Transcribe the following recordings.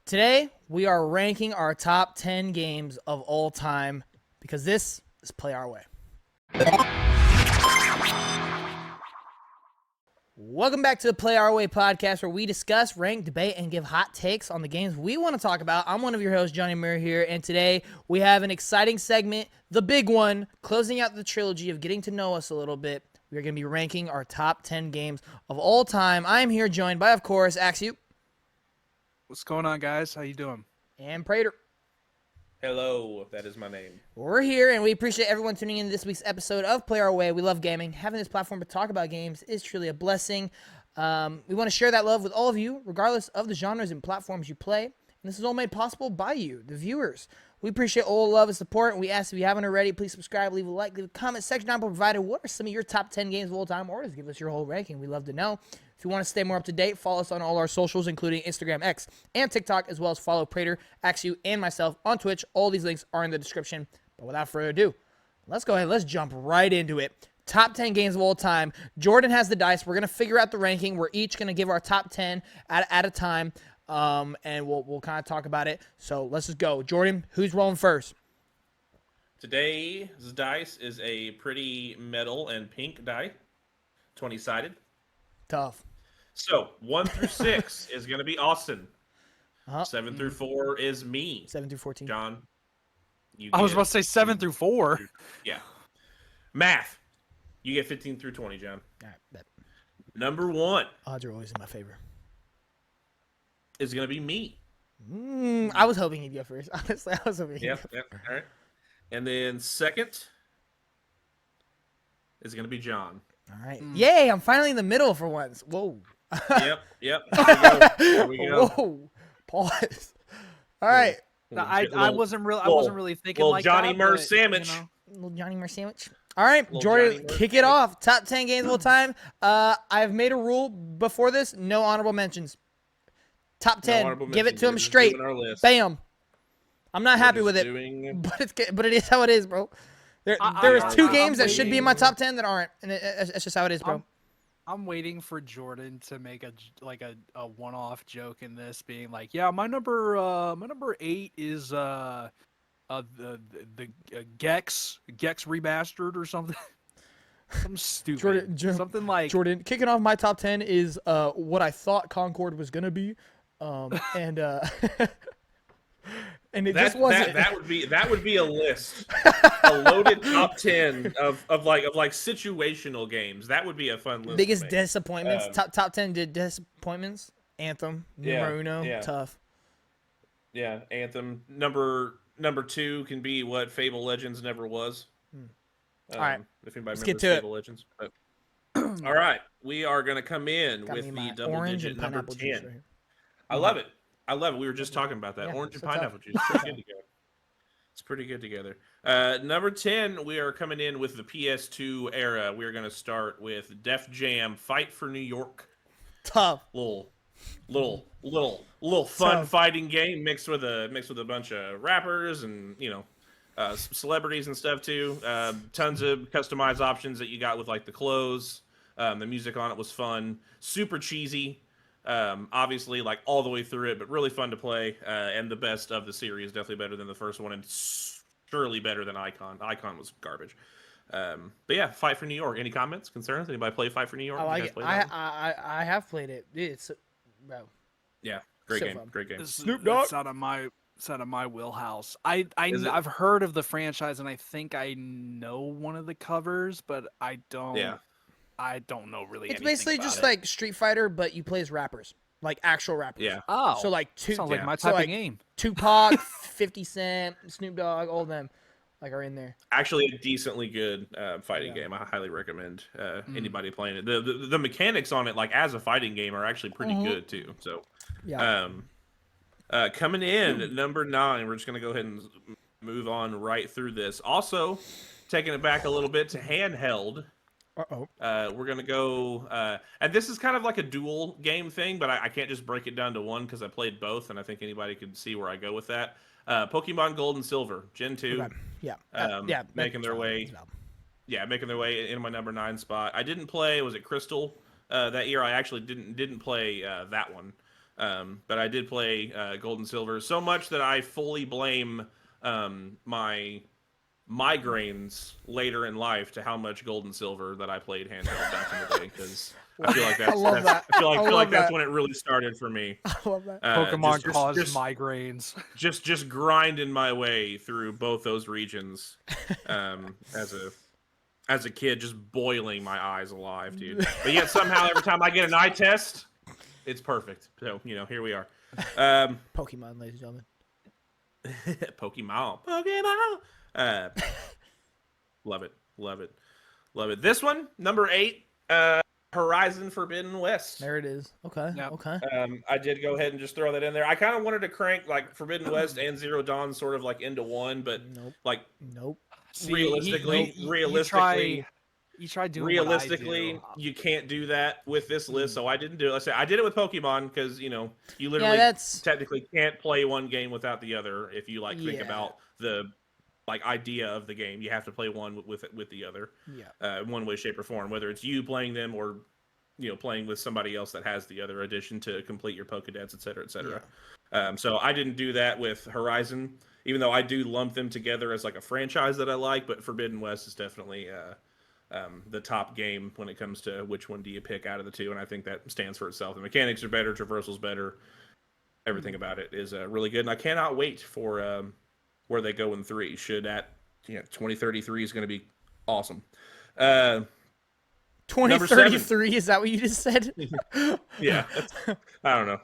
Today, we are ranking our top 10 games of all time because this is Play Our Way. Welcome back to the Play Our Way podcast, where we discuss, rank, debate, and give hot takes on the games we want to talk about. I'm one of your hosts, Johnnymmer here, and today we have an exciting segment, the big one, closing out the trilogy of getting to know us a little bit. We are going to be ranking our top 10 games of all time. I am here joined by, of course, Axew. What's going on, guys? How you doing? And Prater. Hello, that is my name. We're here, and we appreciate everyone tuning in to this week's episode of Play Our Way. We love gaming. Having this platform to talk about games is truly a blessing. We want to share that love with all of you, regardless of the genres and platforms you play. And this is all made possible by you, the viewers. We appreciate all the love and support, and we ask if you haven't already, please subscribe, leave a like, leave a comment section down below, provided what are some of your top 10 games of all time, or just give us your whole ranking. We'd love to know. If you want to stay more up to date, follow us on all our socials, including Instagram, X, and TikTok, as well as follow Prater, Axew, and myself on Twitch. All these links are in the description. But without further ado, let's go ahead. Let's jump right into it. Top 10 games of all time. Jordan has the dice. We're going to figure out the ranking. We're each going to give our top 10 at a time, and we'll kind of talk about it. So let's just go. Jordan, who's rolling first? Today's dice is a pretty metal and pink die, 20-sided. Tough. So 1 through 6 is going to be Austin. 7 through 4 is me. 7 through 14. John, I was about to say 7 through 4. Yeah. Math. You get 15 through 20, John. All right, bet. Number 1 Odds are always in my favor. is going to be me. I was hoping he'd go first. Honestly, I was hoping he'd Yep. All right. And then second is going to be John. All right. Yay, I'm finally in the middle for once. Whoa. Yep. Here we go. Here we go. Whoa. Pause. All right. I wasn't really thinking like Johnnymmer that. sandwich. Little Johnnymmer sandwich. All right, Little Jordan, Johnnymmer kick it off. Top 10 games of all time. I've made a rule before this. No honorable mentions. Top 10. Give it to him straight. Bam. I'm not happy with it, but it is how it is, bro. There is two games that should be in my top 10 that aren't, and it's just how it is, bro. I'm waiting for Jordan to make a one-off joke in this, being like, "Yeah, my number 8 is the Gex remastered or something." Something stupid. Something like Jordan. Kicking off my top 10 is what I thought Concord was gonna be, and and it just wasn't. That would be a list, a loaded top 10 of situational games. That would be a fun list. Biggest disappointments. Top 10 disappointments. Anthem. Numero uno. Tough. Yeah, Anthem. Number 2 can be what Fable Legends never was. All right. If anybody Let's remembers get to Fable Legends. But... All right, we are gonna come in with the double-digit number 10. Right, I love it. We were just talking about that. Orange and pineapple juice. Pretty good together. It's pretty good together. Number 10, we are coming in with the PS2 era. We are going to start with Def Jam Fight for New York. Tough. Little fun fighting game mixed with a bunch of rappers and celebrities and stuff too. Tons of customized options that you got with like the clothes. The music on it was fun. Super cheesy. Obviously, like all the way through it, but really fun to play, and the best of the series. Definitely better than the first one, and surely better than Icon. Icon was garbage. But yeah, Fight for New York. Any comments, concerns? Anybody play Fight for New York? I like it. I have played it. It's bro. Yeah, great So game. fun. Great game. Snoop Dogg. It's out of my wheelhouse. I've heard of the franchise, and I think I know one of the covers, but I don't. Yeah. I don't know really. It's basically just like Street Fighter, but you play as rappers, like actual rappers. Yeah. Oh. So like sounds like my type of game. Tupac, 50 Cent, Snoop Dogg, all of them, like are in there. Actually, a decently good fighting game. I highly recommend anybody playing it. The mechanics on it, like as a fighting game, are actually pretty good too. So, yeah. Coming in at number 9, we're just gonna go ahead and move on right through this. Also, taking it back a little bit to handheld. We're going to go, and this is kind of like a dual game thing, but I can't just break it down to one because I played both, and I think anybody could see where I go with that. Pokemon Gold and Silver, Gen 2. Okay. Yeah. Making their way in my number 9 spot. I didn't play, was it Crystal that year? I actually didn't play that one. But I did play Gold and Silver so much that I fully blame my migraines later in life to how much Gold and Silver that I played handheld back in the day, because I feel like I feel like that's when it really started for me. I love that. Pokemon caused migraines. Just grinding my way through both those regions as a kid, just boiling my eyes alive, dude. But yet somehow every time I get an eye test, it's perfect. So, here we are. Pokemon, ladies and gentlemen. Pokemon. Love it. This one, number 8, Horizon Forbidden West. There it is. Okay. Yep. Okay. I did go ahead and just throw that in there. I kind of wanted to crank like Forbidden West and Zero Dawn sort of like into one, but Nope. See, realistically, you tried doing realistically, you can't do that with this list, so I didn't do it. Let's say I did it with Pokemon because you literally technically can't play one game without the other. If you think about the idea of the game, you have to play one with the other. Yeah. In one way, shape, or form. Whether it's you playing them or playing with somebody else that has the other addition to complete your Pokedex, et cetera, et cetera. Yeah. So I didn't do that with Horizon, even though I do lump them together as like a franchise that I like. But Forbidden West is definitely the top game when it comes to which one do you pick out of the two, and I think that stands for itself. The mechanics are better, traversal's better, everything about it is really good, and I cannot wait for where they go in 3. Should that 2033 is going to be awesome. 2033, is that what you just said? Yeah, I don't know.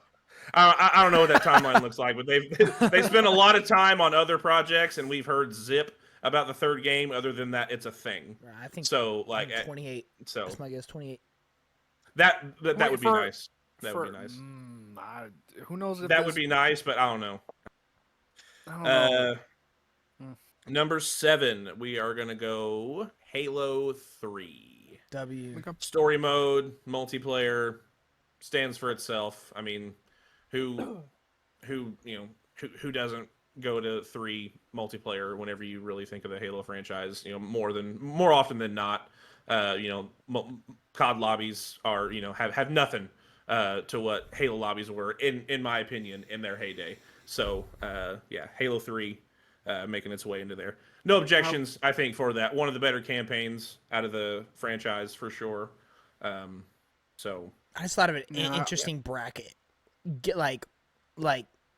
I don't know what that timeline looks like, but they spent a lot of time on other projects, and we've heard zip about the 3rd game. Other than that, it's a thing. I think so. 28. So that's my guess. 28. That would be nice. That would be nice. Who knows? If that would be nice, but I don't know. Number 7, we are gonna go Halo 3. Story mode, multiplayer, stands for itself. I mean, who doesn't go to 3 multiplayer whenever you really think of the Halo franchise? More often than not, COD lobbies are have nothing to what Halo lobbies were in my opinion in their heyday. So Halo 3 making its way into there. No objections, I think, for that. One of the better campaigns out of the franchise for sure. So I just thought of an interesting bracket. Get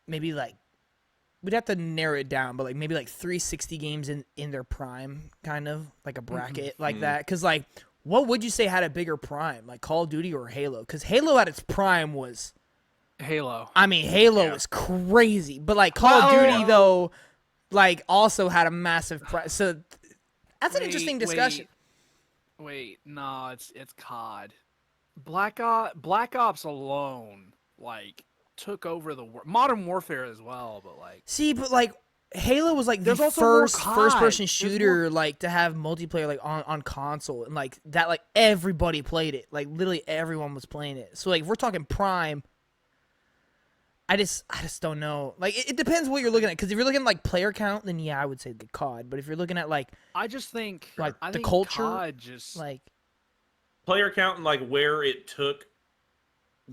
maybe we'd have to narrow it down, but maybe 360 games in their prime, kind of like a bracket that. Because what would you say had a bigger prime, like Call of Duty or Halo? Because Halo at its prime was Halo. I mean, Halo was crazy, but Call of Duty though, also had a massive prime. So that's an interesting discussion. Wait, no, it's COD. Black Ops alone took over the Modern Warfare as well, but Halo was the first person shooter to have multiplayer on console, and that everybody played it, literally everyone was playing it. So if we're talking prime, I just don't know. It depends what you're looking at, because if you're looking at player count, then I would say the COD. But if you're looking at I just think the culture, COD just player count and where it took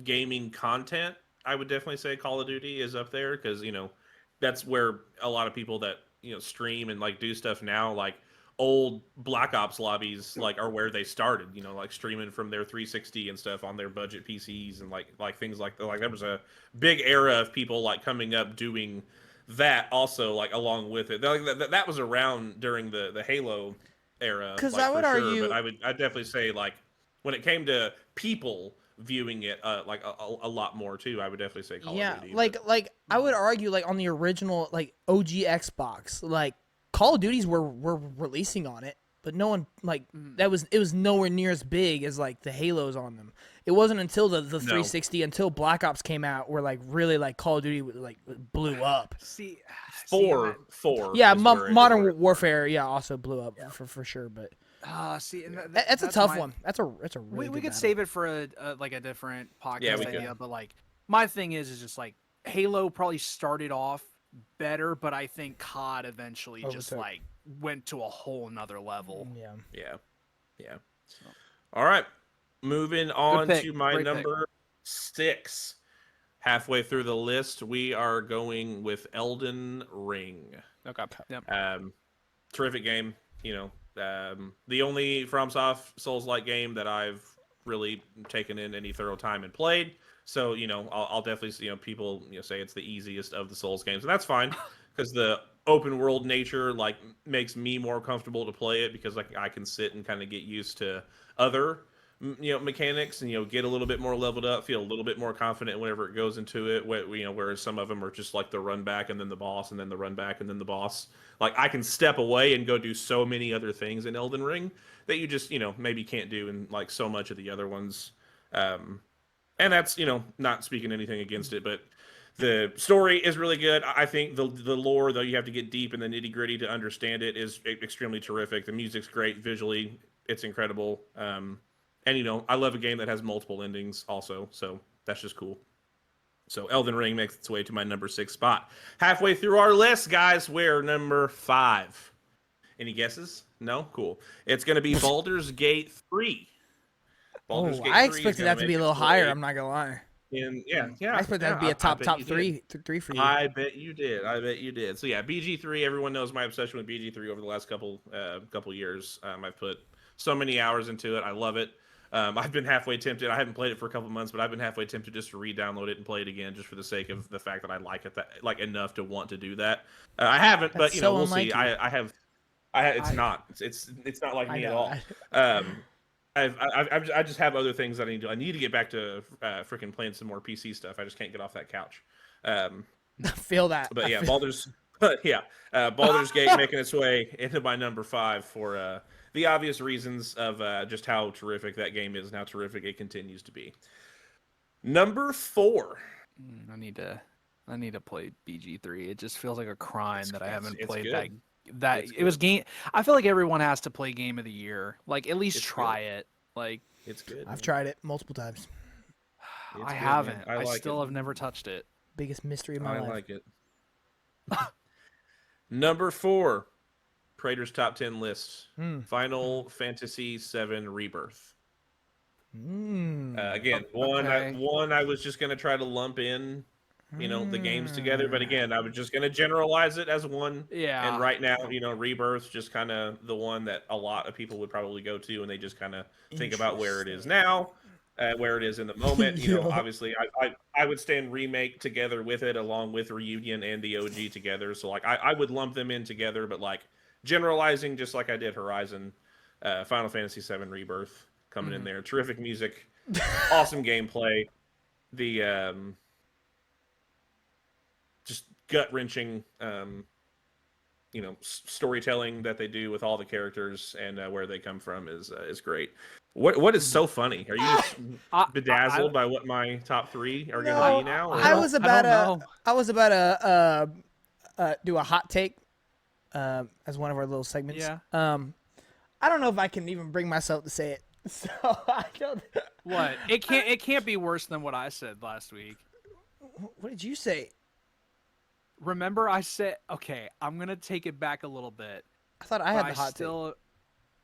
gaming content, I would definitely say Call of Duty is up there, because that's where a lot of people that stream and do stuff now, old Black Ops lobbies are where they started, streaming from their 360 and stuff on their budget PCs and things like that. There was a big era of people coming up doing that also along with it. That was around during the Halo era. Because I would argue, but I'd definitely say when it came to people viewing it a lot more too, I would definitely say Call of Duty. I would argue on the original OG Xbox, Call of Duties were releasing on it, but no one it was nowhere near as big as the Halos on them. It wasn't until the 360 until Black Ops came out where really Call of Duty blew up. Four. Yeah, Modern Warfare also blew up for sure, but that's a tough one. That's a really we could battle. save it for a different podcast idea, could. but my thing is just Halo probably started off better, but I think COD eventually just went to a whole nother level. Yeah. So. All right, moving on to my number 6. Halfway through the list, we are going with Elden Ring. Okay. Yep. Terrific game. The only FromSoft Souls-like game that I've really taken in any thorough time and played. So, I'll definitely see, people, say it's the easiest of the Souls games, and that's fine because the open world nature makes me more comfortable to play it because I can sit and kind of get used to other mechanics and get a little bit more leveled up, feel a little bit more confident whenever it goes into it. Whereas some of them are just like the run back and then the boss and then the run back and then the boss. Like I can step away and go do so many other things in Elden Ring that you just maybe can't do in like so much of the other ones. And that's not speaking anything against it, but the story is really good. I think the lore, though, you have to get deep in the nitty gritty to understand it, is extremely terrific. The music's great visually; it's incredible. And I love a game that has multiple endings also, so that's just cool. So Elden Ring makes its way to my number 6 spot. Halfway through our list, guys, we're number 5. Any guesses? No? Cool. It's going to be Baldur's Gate 3. I expected that to be a little higher, I'm not going to lie. I expected that to be a top three for you. I bet you did. So yeah, BG3. Everyone knows my obsession with BG3 over the last couple years. I've put so many hours into it. I love it. I've been halfway tempted. I haven't played it for a couple months, but I've been halfway tempted just to re-download it and play it again, just for the sake of the fact that I like it enough to want to do do that. I haven't, but we'll see. I have. It's not like me at all. I just have other things that I need to do. I need to get back to freaking playing some more PC stuff. I just can't get off that couch. I feel that. But yeah, Baldur's Gate making its way into my number 5 for the obvious reasons of just how terrific that game is and how terrific it continues to be. Number 4. I need to play BG3. It just feels like a crime that I haven't played good. that it was game. I feel like everyone has to play Game of the Year. Like at least try it. Like it's good. I've tried it multiple times. I haven't. I still have never touched it. Biggest mystery of my life. I like it. Number 4, Prater's top 10 list. Final Fantasy VII Rebirth. Again, one I was just gonna try to lump in. The games together, but again, I was just going to generalize it as one. Yeah. And right now, Rebirth's just kind of the one that a lot of people would probably go to, and they just kind of think about where it is now, where it is in the moment. Obviously, I would stand Remake together with it, along with Reunion and the OG together. So, I would lump them in together, but, generalizing, just like I did Horizon, Final Fantasy VII Rebirth coming in there. Terrific music, awesome gameplay. The... just gut-wrenching, storytelling that they do with all the characters and where they come from is great. What is so funny? Are you just bedazzled by what my top 3 are going to be now? Or? I was about to do a hot take as one of our little segments. Yeah. I don't know if I can even bring myself to say it. So I don't. What? It can't be worse than what I said last week. What did you say? Remember, I said, okay, I'm going to take it back a little bit. I thought I had the hot take.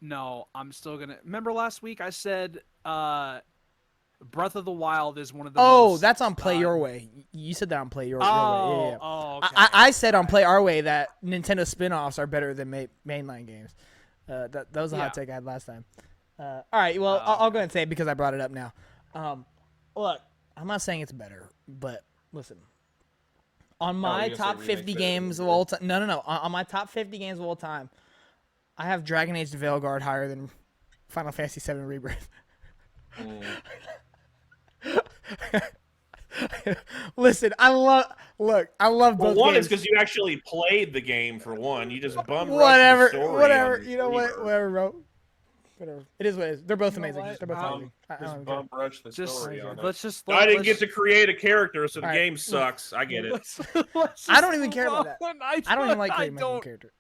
No, I'm still going to. Remember last week I said Breath of the Wild is one of the most, that's on Play Your Way. You said that on Play Your Way. Yeah. Oh, okay. I said on Play Our Way that Nintendo spin-offs are better than mainline games. That was a hot take I had last time. All right, well, I'll go ahead and say it because I brought it up now. Look, I'm not saying it's better, but listen. On my top 50 games of all time, no. On my top 50 games of all time, I have Dragon Age the Veilguard higher than Final Fantasy VII Rebirth. Listen, I love both one games. is because you actually played the game for one. You just bum whatever. You know what? Whatever, bro. Whatever. It is what it is. They're both amazing. They're both amazing. Just bum rush the story on it. I didn't get to create a character, so the game sucks. I get it. I don't even care about that. I don't even like creating my own character.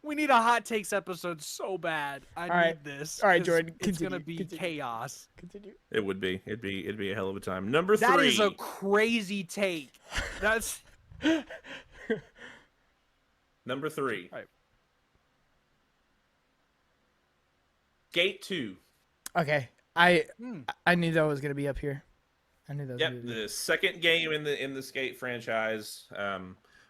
We need a hot takes episode so bad. I need this. All right, Jordan. It's gonna be chaos. Continue. It would be. It'd be a hell of a time. Number 3. That is a crazy take. That's number 3. All right. Gate 2. Okay, I knew that was gonna be up here. I knew those. Yep, the second game in the Skate franchise.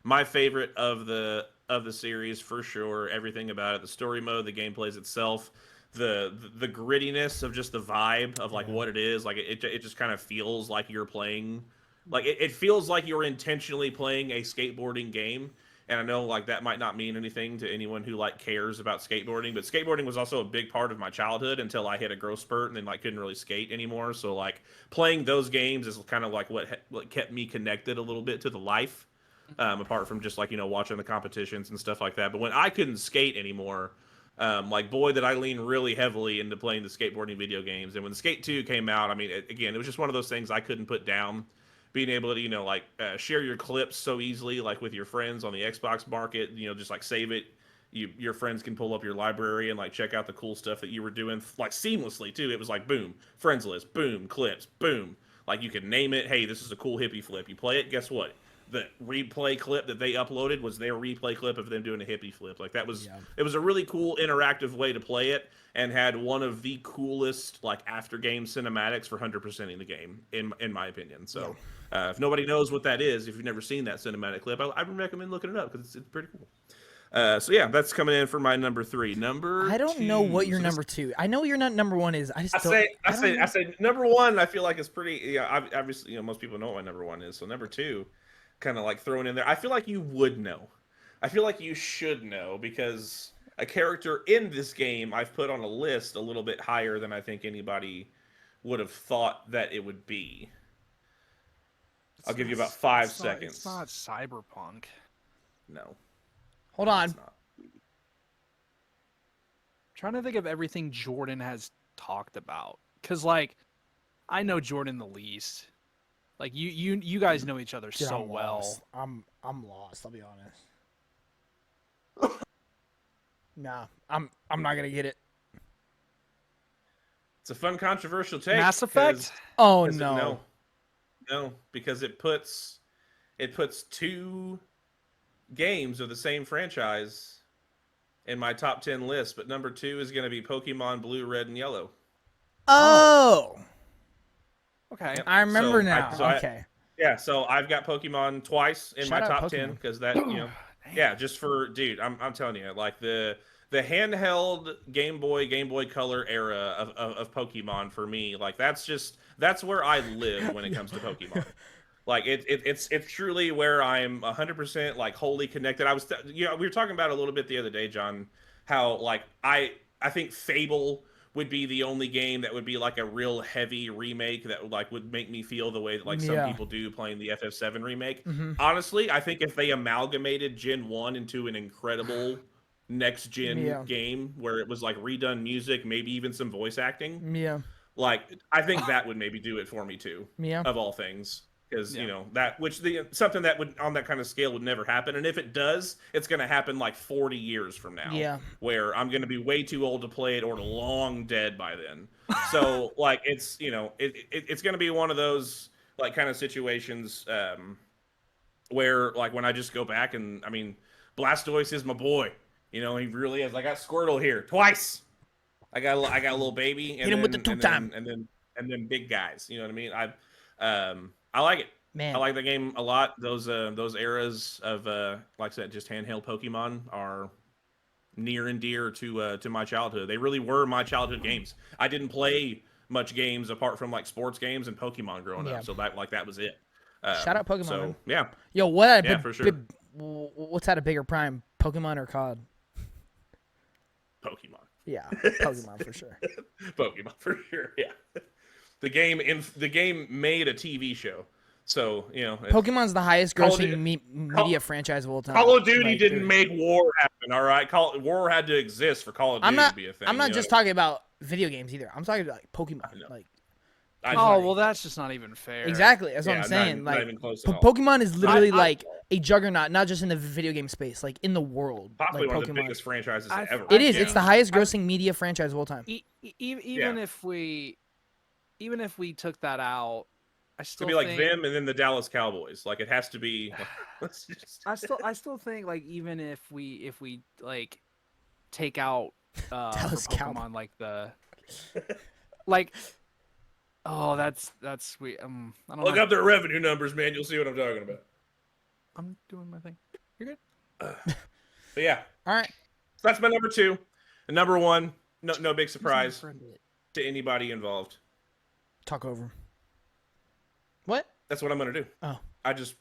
My favorite of the series for sure. Everything about it, the story mode, the gameplays itself, the grittiness of just the vibe of like what it is. Like it just kind of feels like you're playing. Like it feels like you're intentionally playing a skateboarding game. And I know like that might not mean anything to anyone who like cares about skateboarding, but skateboarding was also a big part of my childhood until I hit a growth spurt and then like couldn't really skate anymore. So like playing those games is kind of like what kept me connected a little bit to the life, apart from just like watching the competitions and stuff like that. But when I couldn't skate anymore, like boy did I lean really heavily into playing the skateboarding video games. And when the Skate 2 came out, I mean again it was just one of those things I couldn't put down. Being able to share your clips so easily like with your friends on the Xbox market, just like save it, your friends can pull up your library and like check out the cool stuff that you were doing like seamlessly too. It was like boom, friends list, boom, clips, boom, like you could name it. Hey, this is a cool hippie flip. You play it, guess what, the replay clip that they uploaded was their replay clip of them doing a hippie flip. Like that was It was a really cool interactive way to play it, and had one of the coolest like after game cinematics for 100%ing the game in my opinion. So if nobody knows what that is, if you've never seen that cinematic clip, I would recommend looking it up because it's pretty cool. So yeah, that's coming in for my number 3. I don't know what your number 2. I know your number 1 is. I say number 1. I feel like it's pretty. Obviously, most people know what my number 1 is. So number 2, kind of like thrown in there. I feel like you would know. I feel like you should know because a character in this game I've put on a list a little bit higher than I think anybody would have thought that it would be. I'll give you about 5 seconds. It's not Cyberpunk. No. Hold on. Trying to think of everything Jordan has talked about, because like I know Jordan the least. Like you guys know each other so well. I'm lost. I'll be honest. Nah, I'm not gonna get it. It's a fun, controversial take. Mass Effect? Oh no. No, because it puts 2 games of the same franchise in my top 10 list, but number 2 is going to be Pokemon Blue, Red, and Yellow. Oh. Okay. Yep. I remember now. Okay. So I've got Pokemon twice in my top 10 because that, just for dude, I'm telling you, like the handheld Game Boy Color era of Pokemon for me, like that's where I live when it comes to Pokemon. Like it's truly where I'm 100% like wholly connected. We were talking about it a little bit the other day, John, how like I think Fable would be the only game that would be like a real heavy remake that like would make me feel the way that like some people do playing the FF7 remake. Mm-hmm. Honestly, I think if they amalgamated Gen 1 into an incredible next gen game where it was like redone music, maybe even some voice acting. Yeah. Like I think that would maybe do it for me too. Yeah. Of all things. Because something that would on that kind of scale would never happen, and if it does, it's going to happen like 40 years from now. Yeah, where I'm going to be way too old to play it or long dead by then. So like it's it's going to be one of those like kind of situations where like when I just go back and I mean Blastoise is my boy. He really is. I got Squirtle here twice. I got a little baby and hit him with the 2-time and then big guys. You know what I mean? I like it. Man. I like the game a lot. Those eras of like I said, just handheld Pokemon are near and dear to my childhood. They really were my childhood games. I didn't play much games apart from like sports games and Pokemon growing up. So that was it. Shout out Pokemon. So, yeah. Yo, for sure. What's at a bigger prime, Pokemon or COD? Pokemon. Yeah, Pokemon for sure. Pokemon for sure. Yeah. The game made a TV show, so Pokemon's the highest grossing media franchise of all time. Call of Duty didn't make war happen. All right, war had to exist for Call of Duty to be a thing. I'm not just talking about video games either. I'm talking about like Pokemon. Like, well, that's just not even fair. Exactly, that's what I'm saying. Not even close at all. Pokemon is literally like a juggernaut, not just in the video game space, like in the world. Possibly like one of the biggest franchises ever. It is. It's the highest grossing media franchise of all time. Even if we took that out, I still think... like them and then the Dallas Cowboys. Like it has to be. I still think like even if we like take out Dallas Pokemon Cowboys. Like the like Oh, that's sweet. I don't Look know. up their revenue numbers, man. You'll see what I'm talking about. I'm doing my thing. You're good. But yeah. All right. So that's my number 2. And number 1, no big surprise to anybody involved. Talk over him. What? That's what I'm gonna do. Oh. I just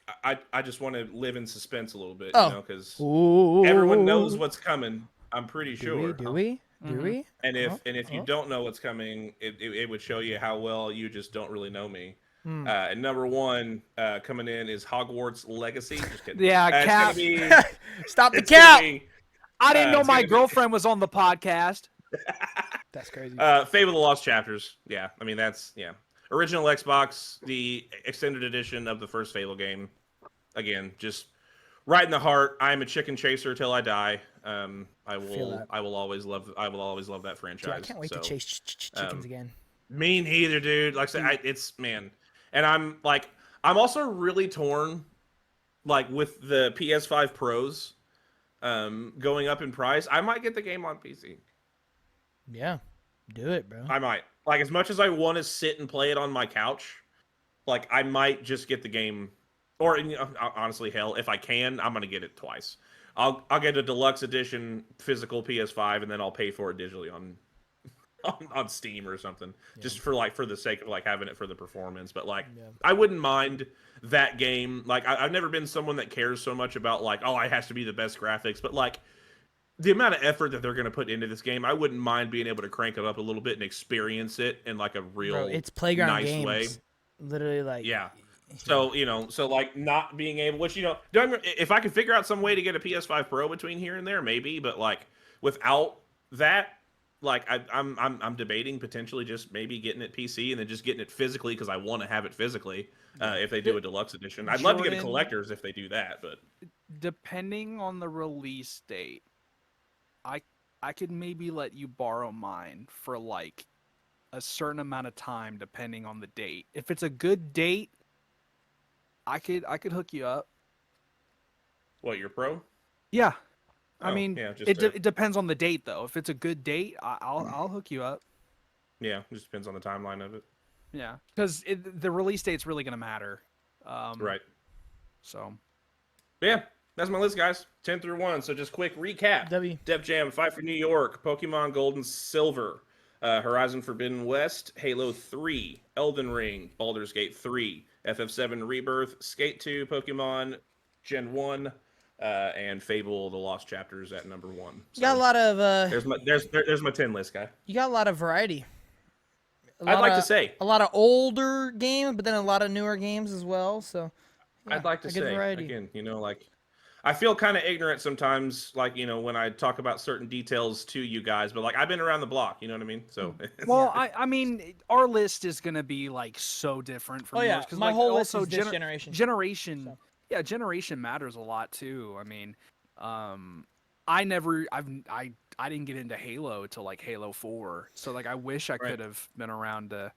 want to live in suspense a little bit, because Ooh. everyone knows what's coming. I'm pretty sure. Do we? And if you don't know what's coming, it would show you how well you just don't really know me. And number 1 coming in is Hogwarts Legacy. Just kidding. Yeah, Cap. Stop the cap. I didn't know my girlfriend was on the podcast. That's crazy. Fable the Lost Chapters. Yeah, I mean that's original Xbox, the extended edition of the first Fable game. Again, just right in the heart. I am a chicken chaser till I die. I will always love that franchise. Dude, I can't wait to chase chickens again. Me neither, dude. Like I said, and I'm also really torn, like with the PS5 Pros, going up in price. I might get the game on PC. Yeah, do it, bro. I might. Like, as much as I want to sit and play it on my couch, like, I might just get the game. Or, honestly, hell, if I can, I'm going to get it twice. I'll get a deluxe edition physical PS5, and then I'll pay for it digitally on Steam or something. Yeah. Just for the sake of, having it for the performance. But, I wouldn't mind that game. I've never been someone that cares so much about, it has to be the best graphics. But, the amount of effort that they're going to put into this game, I wouldn't mind being able to crank it up a little bit and experience it in a real it's playground nice games. way. Literally, yeah. So not being able, which if I could figure out some way to get a PS5 Pro between here and there, maybe. But without that, I'm debating potentially just maybe getting it PC and then just getting it physically because I want to have it physically. If they do a deluxe edition, I'd love to get a collector's if they do that. But depending on the release date, I could maybe let you borrow mine for a certain amount of time depending on the date. If it's a good date, I could hook you up. What, your Pro? Yeah. Oh, I mean, yeah, it depends on the date though. If it's a good date, I'll hook you up. Yeah, it just depends on the timeline of it. Yeah, because the release date's really gonna matter. Right. So. Yeah. That's my list, guys. 10 through 1. So just quick recap. Def Jam, Fight for New York, Pokemon Gold and Silver, Horizon Forbidden West, Halo 3, Elden Ring, Baldur's Gate 3, FF7 Rebirth, Skate 2, Pokemon Gen 1, and Fable the Lost Chapters at number 1. So you got a lot of there's my 10 list, guy. You got a lot of variety. I'd like to say a lot of older games, but then a lot of newer games as well. So yeah, I'd like to say variety. Again, I feel kind of ignorant sometimes, when I talk about certain details to you guys, but I've been around the block, you know what I mean? So, well, I mean, our list is gonna be so different from yours because my whole list is this generation. So. Yeah, generation matters a lot too. I mean, I didn't get into Halo till Halo 4, so I wish I could have been around to,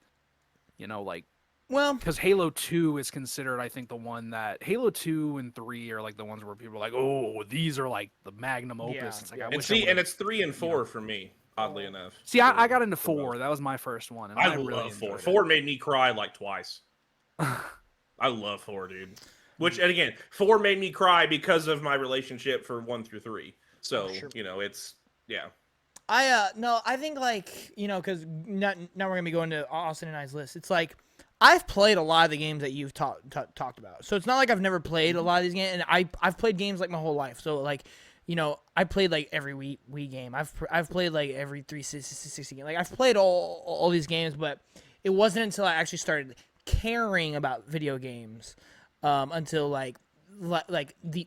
Well, because Halo 2 is considered, I think, the one that Halo 2 and 3 are the ones where people are oh, these are the magnum opus. Yeah. It's and it's 3 and 4 for me, oddly enough. See, I got into 4. That was my first one, and I really love 4. It. 4 made me cry twice. I love 4, dude. Which, and again, 4 made me cry because of my relationship for 1 through 3. So it's I think because now we're gonna be going to Austin and I's list. It's I've played a lot of the games that you've talked about. So it's not like I've never played a lot of these games, and I've played games my whole life. So I played every Wii game. I've played every 360 game. I've played all these games, but it wasn't until I actually started caring about video games until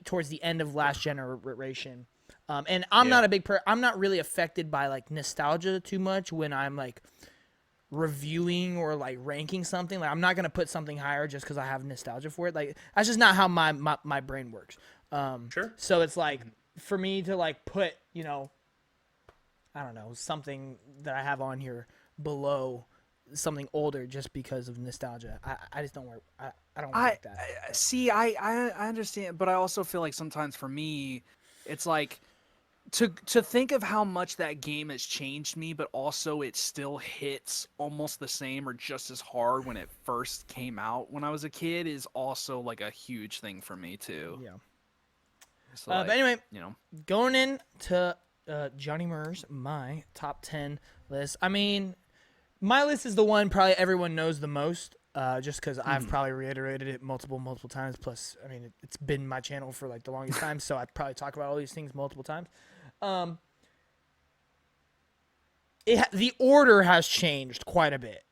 towards the end of last generation. And I'm not I'm not really affected by nostalgia too much when I'm reviewing or ranking something. I'm not gonna put something higher just because I have nostalgia for it. That's just not how my brain works. Sure. So it's for me to put I don't know, something that I have on here below something older just because of nostalgia. I just don't work. I don't like that. See, I understand, but I also feel sometimes for me, it's to think of how much that game has changed me, but also it still hits almost the same or just as hard when it first came out when I was a kid is also like a huge thing for me too. Yeah. So, But anyway, you know, going into Johnnymmer's my top 10 list. I mean, my list is the one probably everyone knows the most. Just because I've probably reiterated it multiple times. Plus, I mean, it's been my channel for like the longest time, so I probably talk about all these things multiple times. The order has changed quite a bit.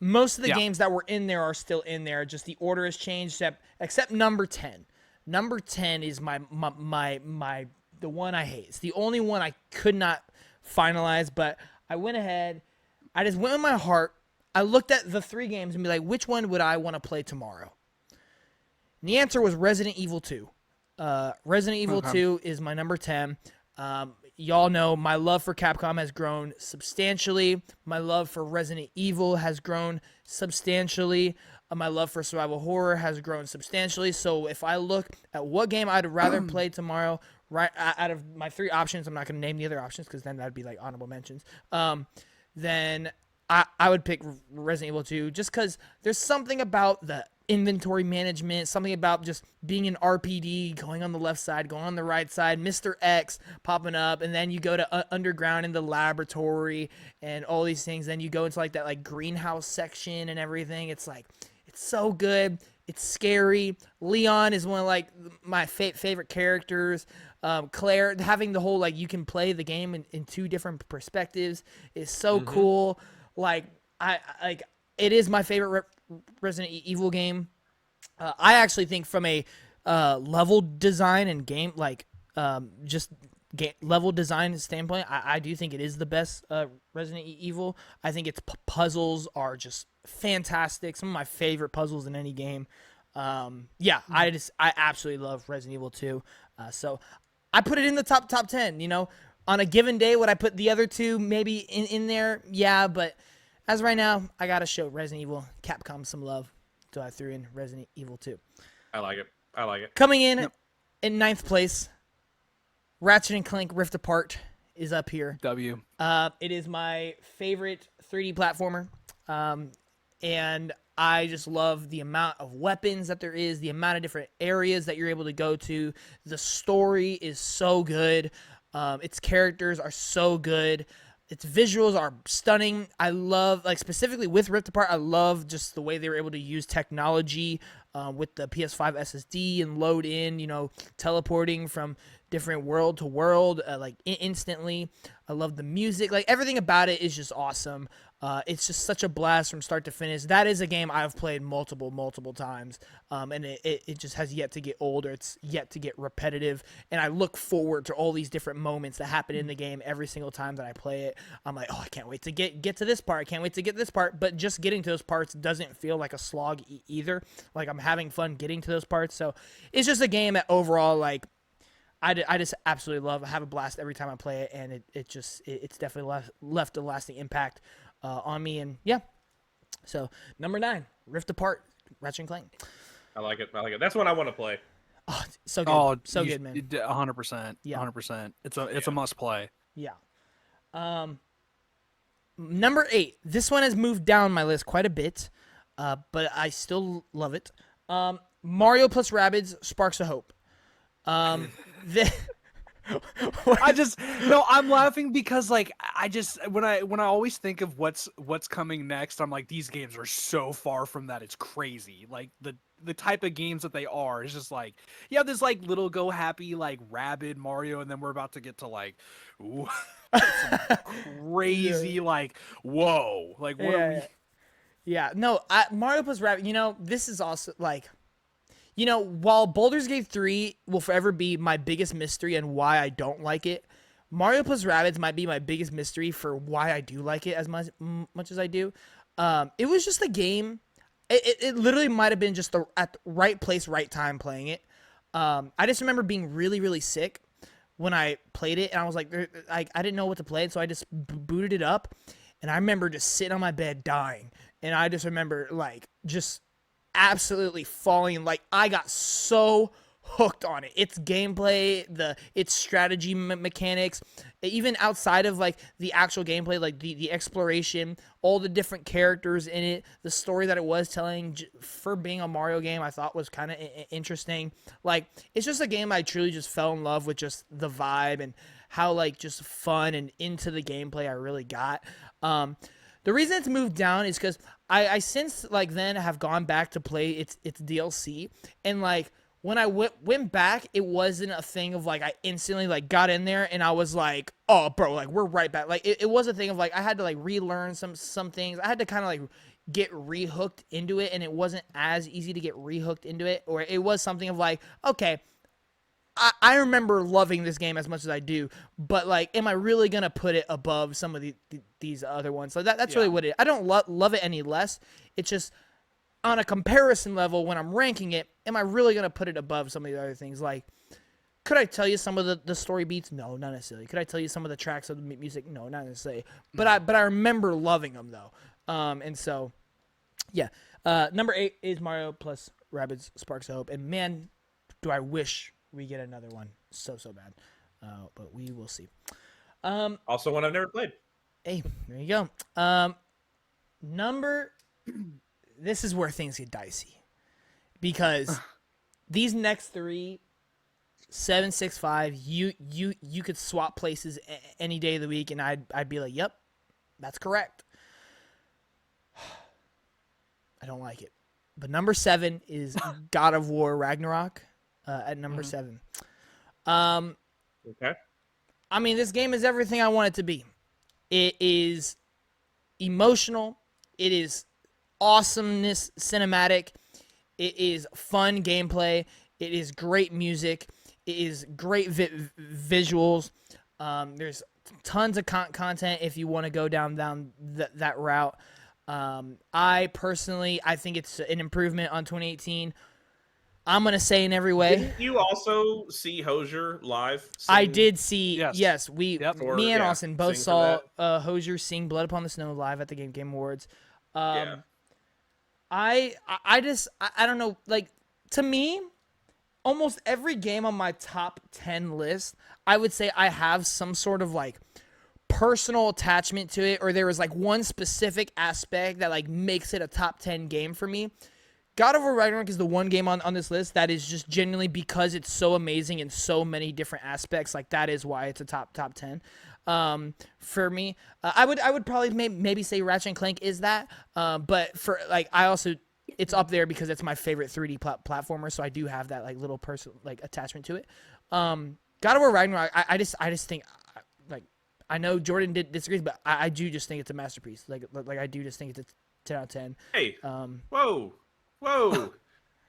Most of the games that were in there are still in there. Just the order has changed, except number 10. Number 10 is my the one I hate. It's the only one I could not finalize, but I went ahead. I just went with my heart. I looked at the 3 games and be like, which one would I want to play tomorrow? And the answer was Resident Evil 2. Resident Evil 2 is my number 10. Y'all know my love for Capcom has grown substantially. My love for Resident Evil has grown substantially. My love for survival horror has grown substantially. So if I look at what game I'd rather play tomorrow, right out of my 3 options, I'm not going to name the other options because then that'd be like honorable mentions. Then I would pick Resident Evil 2 just because there's something about the inventory management, something about just being an RPD, going on the left side, going on the right side, Mr. X popping up, and then you go to underground in the laboratory and all these things. Then you go into like that like greenhouse section and everything. It's like, it's so good. It's scary. Leon is one of like my favorite characters. Claire, having the whole like you can play the game in 2 different perspectives is so cool. Like it is my favorite Resident Evil game. I actually think from a level design and game level design standpoint, I do think it is the best Resident Evil. I think its puzzles are just fantastic. Some of my favorite puzzles in any game. I absolutely love Resident Evil 2. So I put it in the top 10. You know, on a given day, would I put the other 2 maybe in there? Yeah, but as right now, I gotta show Resident Evil Capcom some love, so I threw in Resident Evil 2. I like it. Coming in 9th place, Ratchet and Clank Rift Apart is up here. W. It is my favorite 3D platformer, and I just love the amount of weapons that there is, the amount of different areas that you're able to go to. The story is so good. Its characters are so good. Its visuals are stunning. I love, like specifically with Rift Apart, I love just the way they were able to use technology with the PS5 SSD and load in, teleporting from different world to world, instantly. I love the music. Like everything about it is just awesome. It's just such a blast from start to finish. That is a game I've played multiple times, and it just has yet to get old, or it's yet to get repetitive. And I look forward to all these different moments that happen in the game every single time that I play it. I'm like, oh, I can't wait to get to this part. I can't wait to get this part. But just getting to those parts doesn't feel like a slog either. Like I'm having fun getting to those parts. So it's just a game that overall, like, I just absolutely love. I have a blast every time I play it, and it's definitely left a lasting impact on me. And yeah, so number 9, Rift Apart, Ratchet and Clank. I like it. That's what I want to play. Oh, so good. So good, man. 100%. Yeah. 100%. It's a must play. Yeah. Number 8. This one has moved down my list quite a bit, but I still love it. Mario plus Rabbids Sparks of Hope. I'm laughing because like when I always think of what's coming next, I'm like, these games are so far from that, it's crazy. Like the type of games that they are, it's just like, yeah, there's like little go happy like Rabid Mario, and then we're about to get to like crazy like whoa, like what are we? Yeah, no, Mario plus Rabbids. This is also like. While Baldur's Gate 3 will forever be my biggest mystery and why I don't like it, Mario plus Rabbids might be my biggest mystery for why I do like it as much as I do. It was just a game. It literally might have been just at the right place, right time playing it. I just remember being really, really sick when I played it, and I was like, I didn't know what to play, so I just booted it up, and I remember just sitting on my bed dying, and I just remember like just absolutely falling. Like I got so hooked on it. Its gameplay, its strategy mechanics, even outside of like the actual gameplay, like the exploration, all the different characters in it, the story that it was telling for being a Mario game, I thought was kind of interesting. Like, it's just a game I truly just fell in love with, just the vibe and how like just fun and into the gameplay I really got. The reason it's moved down is because I since like then have gone back to play its DLC, and like when I went back, it wasn't a thing of like I instantly like got in there and I was like, oh bro, like we're right back. Like it was a thing of like I had to like relearn some things. I had to kind of like get rehooked into it, and it wasn't as easy to get rehooked into it, or it was something of like, okay, I remember loving this game as much as I do, but like, am I really gonna put it above some of these other ones? So that's really what it is. I don't love it any less. It's just on a comparison level, when I'm ranking it, am I really gonna put it above some of the other things? Like, could I tell you some of the story beats? No, not necessarily. Could I tell you some of the tracks of the music? No, not necessarily. But I remember loving them though. And so, yeah. Number 8 is Mario plus Rabbids Sparks of Hope, and man, do I wish we get another one so bad, but we will see. Also one I've never played. Hey, there you go. This is where things get dicey, because these next 3, 7, 6, 5, you could swap places any day of the week, and I'd be like, yep, that's correct. I don't like it, but number 7 is God of War Ragnarok. At number 7. Okay. I mean, this game is everything I want it to be. It is emotional. It is awesomeness cinematic. It is fun gameplay. It is great music. It is great visuals. There's tons of content if you want to go down that route. I think it's an improvement on 2018. I'm going to say in every way. Didn't you also see Hosier live? I did see, yes. Yep. Me and Austin both saw Hosier sing Blood Upon the Snow live at the Game Awards. I don't know, like, to me, almost every game on my top 10 list, I would say I have some sort of, like, personal attachment to it, or there was, like, one specific aspect that, like, makes it a top 10 game for me. God of War Ragnarok is the one game on this list that is just genuinely, because it's so amazing in so many different aspects, like that is why it's a top 10 for me. I would probably maybe say Ratchet and Clank is that, but for like it's up there because it's my favorite 3D platformer, so I do have that like little personal like attachment to it. God of War Ragnarok, I just think, like, I know Jordan disagrees, but I do just think it's a masterpiece. Like I do just think it's a 10 out of 10. Hey, Whoa.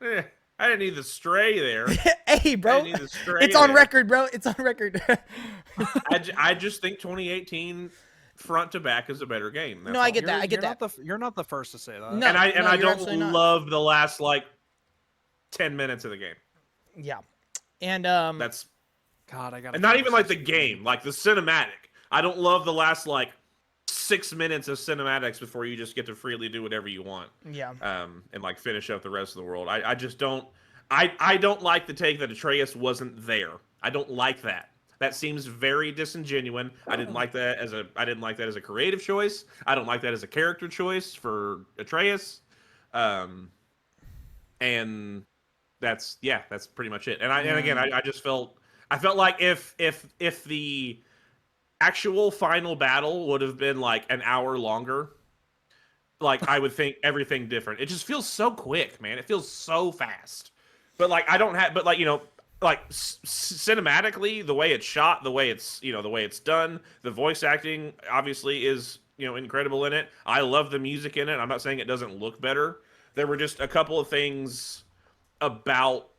I didn't need the stray there. Hey, bro. It's on record, bro. It's on record. I just think 2018 front to back is a better game. No, I get that. I get that. You're not the first to say that. No, I don't love the last like 10 minutes of the game. Yeah. And that's God, I got. And not even like the game, like the cinematic. I don't love the last like 6 minutes of cinematics before you just get to freely do whatever you want. Yeah. And like finish up the rest of the world. I just don't. I don't like the take that Atreus wasn't there. I don't like that. That seems very disingenuous. I didn't like that as a creative choice. I don't like that as a character choice for Atreus. And that's pretty much it. And I just felt like if the actual final battle would have been like an hour longer, like I would think everything different. It just feels so quick, man. It feels so fast. But like like cinematically, the way it's shot, the way it's done, the voice acting obviously is, incredible in it. I love the music in it. I'm not saying it doesn't look better. There were just a couple of things about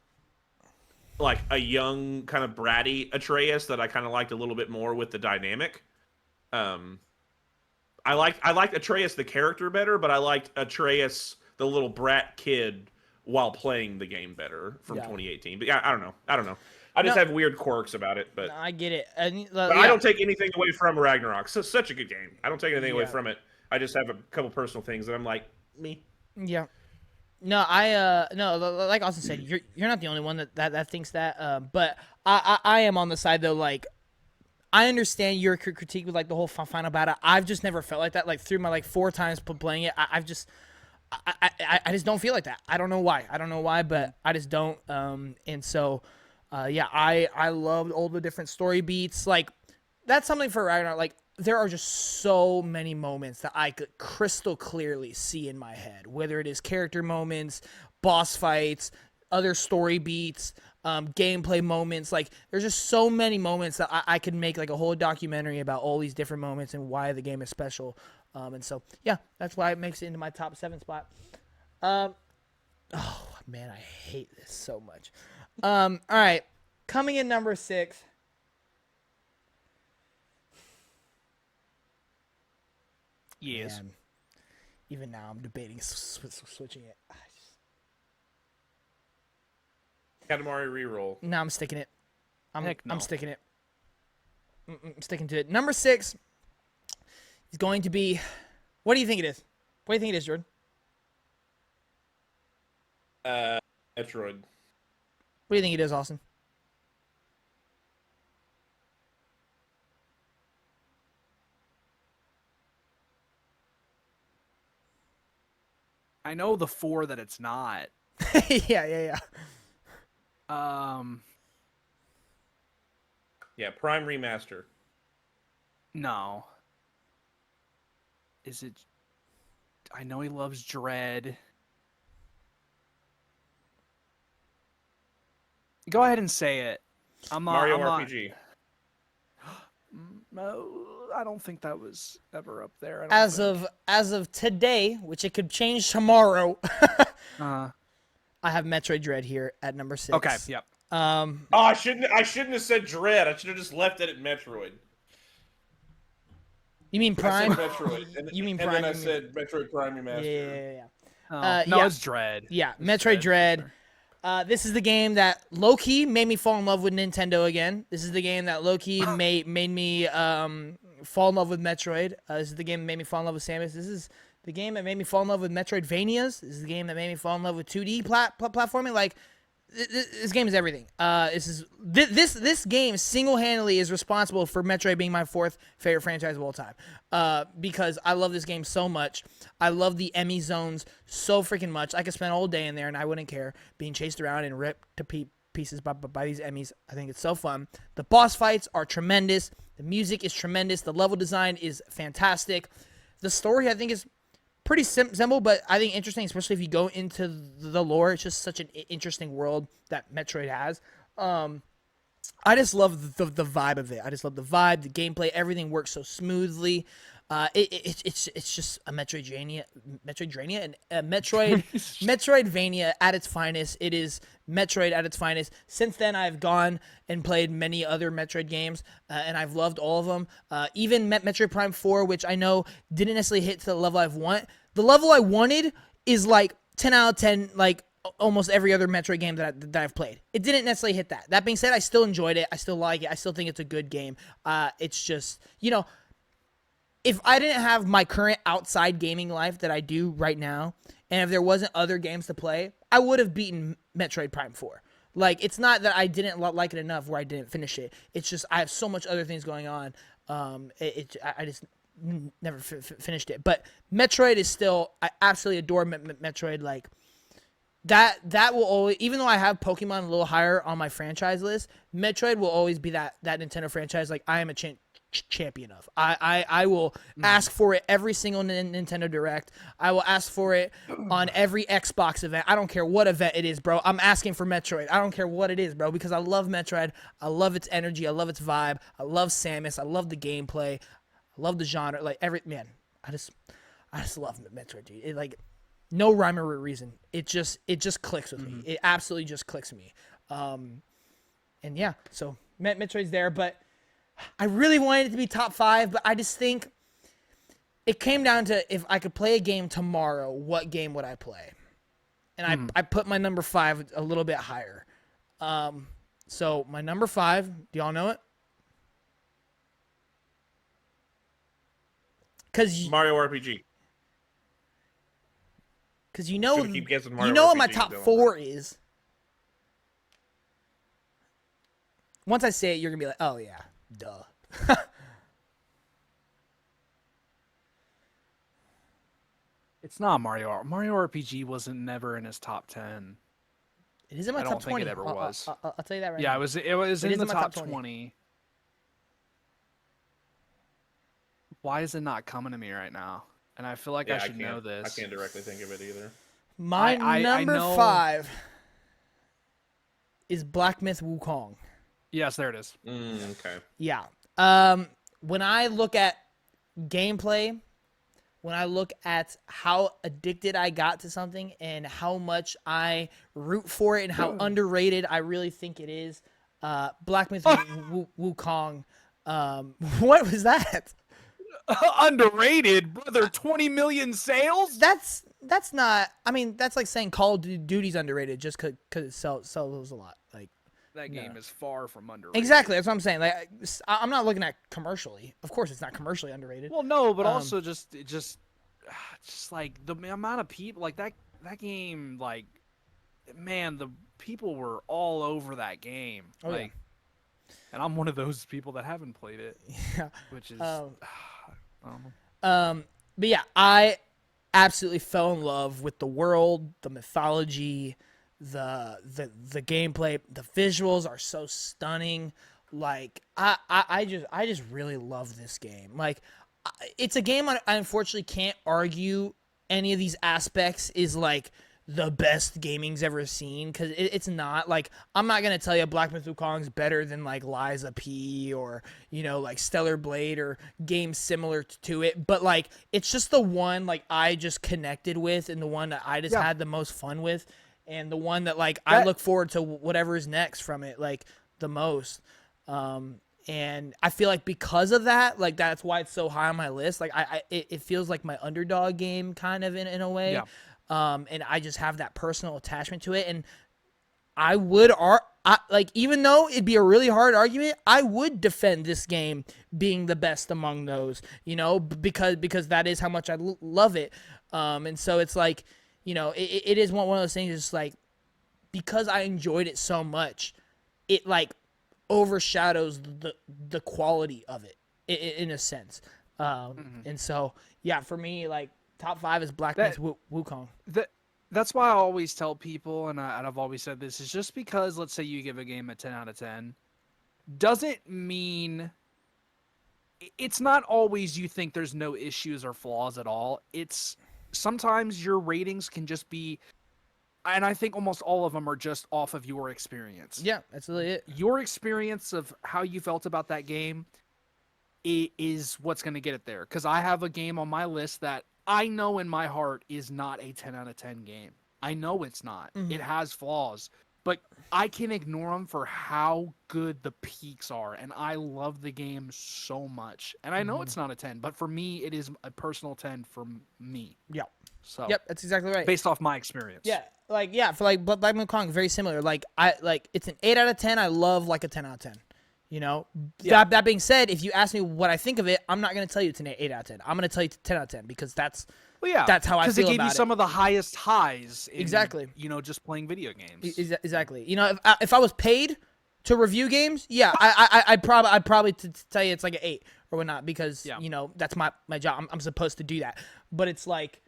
like a young kind of bratty Atreus that I kind of liked a little bit more with the dynamic. I liked Atreus the character better, but I liked Atreus the little brat kid while playing the game better from 2018. But yeah, I don't know. I just have weird quirks about it, but I get it. But I don't take anything away from Ragnarok. So such a good game. I don't take anything away from it. I just have a couple personal things that I'm like, me. Yeah. No, no, like Austin said, you're not the only one that thinks that. But I am on the side though. Like, I understand your critique with like the whole final battle. I've just never felt like that. Like through my like 4 times playing it, I've just I just don't feel like that. I don't know why, but I just don't. And so, yeah, I loved all the different story beats. Like, that's something for Ragnarok. Like, there are just so many moments that I could crystal clearly see in my head, whether it is character moments, boss fights, other story beats, gameplay moments. Like, there's just so many moments that I could make like a whole documentary about all these different moments and why the game is special. And so, yeah, that's why it makes it into my top 7 spot. Oh man, I hate this so much. All right, coming in number 6. Yes. Man, even now, I'm debating switching it. Katamari reroll. No, I'm sticking it. Heck no. I'm sticking it. I'm sticking to it. Number 6 is going to be. What do you think it is? What do you think it is, Jordan? Metroid. What do you think it is, Austin? I know the 4 that it's not. Yeah. Yeah, Prime Remaster. No. Is it? I know he loves Dread. Go ahead and say it. Mario RPG. No, I don't think that was ever up there. As of today, which it could change tomorrow, I have Metroid Dread here at number 6. Okay. Yep. Oh, I shouldn't have said Dread. I should have just left it at Metroid. You mean Prime? I said Metroid. And then I said Metroid Prime Remaster. Yeah. No, it's Dread. Yeah, Metroid Dread. This is the game that low-key made me fall in love with Nintendo again. This is the game that low-key made me fall in love with Metroid. This is the game that made me fall in love with Samus. This is the game that made me fall in love with Metroidvanias. This is the game that made me fall in love with 2D platforming. Like, this game is everything. This game single-handedly is responsible for Metroid being my 4th favorite franchise of all time. Because I love this game so much. I love the Emmy zones so freaking much. I could spend all day in there and I wouldn't care, being chased around and ripped to pieces by these Emmys. I think it's so fun. The boss fights are tremendous. The music is tremendous. The level design is fantastic. The story, I think, is pretty simple, but I think interesting, especially if you go into the lore. It's just such an interesting world that Metroid has. I just love the vibe of it. I just love the vibe, the gameplay, everything works so smoothly. It's just a Metroidvania, and Metroidvania at its finest. It is Metroid at its finest. Since then, I've gone and played many other Metroid games, and I've loved all of them. Even Metroid Prime 4, which I know didn't necessarily hit to the level I've want. The level I wanted is like 10 out of 10, like almost every other Metroid game that I've played. It didn't necessarily hit that. That being said, I still enjoyed it. I still like it. I still think it's a good game. It's just, if I didn't have my current outside gaming life that I do right now, and if there wasn't other games to play, I would have beaten Metroid Prime 4. Like, it's not that I didn't like it enough where I didn't finish it. It's just I have so much other things going on. I just never finished it. But Metroid is still, I absolutely adore Metroid. Like, that will always, even though I have Pokemon a little higher on my franchise list, Metroid will always be that Nintendo franchise like I am a champion of. I will ask for it every single Nintendo Direct. I will ask for it on every Xbox event. I don't care what event it is, bro. I'm asking for Metroid. I don't care what it is, bro, because I love Metroid. I love its energy. I love its vibe. I love Samus. I love the gameplay. I love the genre. Like, I just love Metroid, dude. It, like, no rhyme or reason. It just clicks with me. It absolutely just clicks with me. And yeah, so Metroid's there, but I really wanted it to be top 5, but I just think it came down to if I could play a game tomorrow, what game would I play? And I put my number 5 a little bit higher. So my number 5, do y'all know it? Mario RPG. Because you know Should've keep guessing Mario what my RPG, top don't 4 is. Once I say it, you're gonna be like, oh yeah, duh. It's not Mario. Mario RPG wasn't never in his top 10. It is in my I top don't think 20. it ever was. I'll tell you that right Yeah, now. it was It in is the in my top top 20. Why is it not coming to me right now? And I feel like Yeah, I should know this. I can't directly think of it either. My I number know- 5 is Black Myth Wukong. Yes, there it is. Okay. Yeah. When I look at gameplay, when I look at how addicted I got to something and how much I root for it and how underrated I really think it is, Black Myth Wukong. What was that? Underrated, brother. 20 million sales. That's not. I mean, that's like saying Call of Duty's underrated just because it sells a lot. Like That game is far from underrated. exactly, that's what I'm saying. Like I'm not looking at commercially. Of course, it's not commercially underrated. Well, no, but also just like the amount of people like that game. Like, man, the people were all over that game. Oh, like, and I'm one of those people that haven't played it. Yeah. Which is. I don't know. But yeah, I absolutely fell in love with the world, the mythology, the gameplay. The visuals are so stunning. Like I just really love this game. Like it's a game I unfortunately can't argue any of these aspects is like the best gaming's ever seen, because it's not. Like, I'm not gonna tell you Black Myth Wukong's better than like Liza P or like Stellar Blade or games similar to it, but like it's just the one like I just connected with and the one that I just had the most fun with, and the one that like I look forward to whatever is next from it like the most. And I feel like because of that, like that's why it's so high on my list. Like it feels like my underdog game kind of in a way. Yeah. And I just have that personal attachment to it. And I would, like, even though it'd be a really hard argument, I would defend this game being the best among those, because that is how much I love it. And so it's like, it is one of those things. It's like, because I enjoyed it so much, it like overshadows the quality of it in a sense. And so, yeah, for me, like, top 5 is Black Myth Wukong. That's why I always tell people, and I've always said this, is just because, let's say you give a game a 10 out of 10, doesn't mean it's not always you think there's no issues or flaws at all. It's sometimes your ratings can just be, and I think almost all of them are just off of your experience. Yeah, that's really it. Your experience of how you felt about that game is what's going to get it there. Because I have a game on my list that I know in my heart is not a 10 out of 10 game. I know it's not. Mm-hmm. It has flaws, but I can ignore them for how good the peaks are. And I love the game so much. And I know it's not a 10, but for me, it is a personal 10 for me. Yeah. So Yep, that's exactly right. based off my experience. Yeah, for like Black Myth Wukong, very similar. Like it's an 8 out of 10. I love like a 10 out of 10. That being said, if you ask me what I think of it, I'm not going to tell you it's an 8 out of 10. I'm going to tell you it's 10 out of 10 because that's how I feel about it. Because it gave you some of the highest highs in, Exactly. Just playing video games. Exactly. If I was paid to review games, yeah, I'd probably tell you it's like an 8 or whatnot because, that's my job. I'm supposed to do that. But it's like,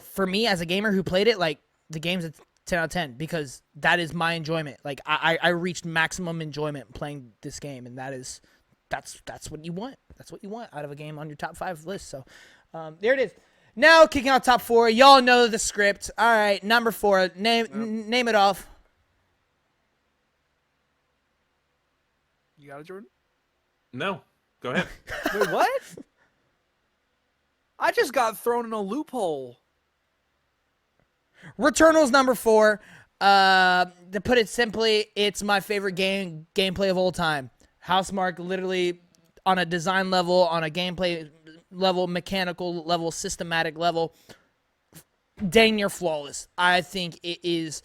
for me as a gamer who played it, like the game's a 10 out of 10 because that is my enjoyment. Like I reached maximum enjoyment playing this game, and that's what you want. That's what you want out of a game on your top 5 list. So there it is. Now kicking out top 4. Y'all know the script. All right, number 4. Name it off. You got it, Jordan? No, go ahead. Wait, what? I just got thrown in a loophole. Returnal's number 4. To put it simply, it's my favorite gameplay of all time. Housemarque, literally on a design level, on a gameplay level, mechanical level, systematic level, dang near flawless. I think it is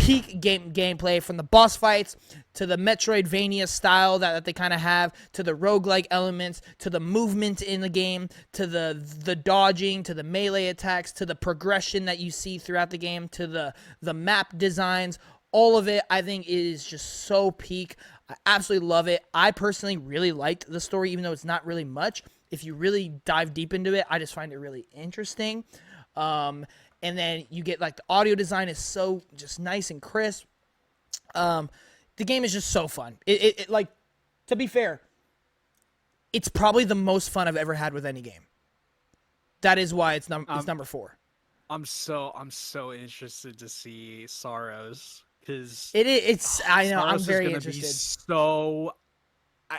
peak gameplay, from the boss fights to the Metroidvania style that they kind of have, to the roguelike elements, to the movement in the game, to the dodging, to the melee attacks, to the progression that you see throughout the game, to the map designs. All of it, I think, is just so peak. I absolutely love it. I personally really liked the story, even though it's not really much. If you really dive deep into it, I just find it really interesting. And then you get, like, the audio design is so just nice and crisp. The game is just so fun. It like, to be fair, it's probably the most fun I've ever had with any game. That is why it's number 4. I'm so interested to see Sorrows, because I know, I'm Sorrows very is gonna interested.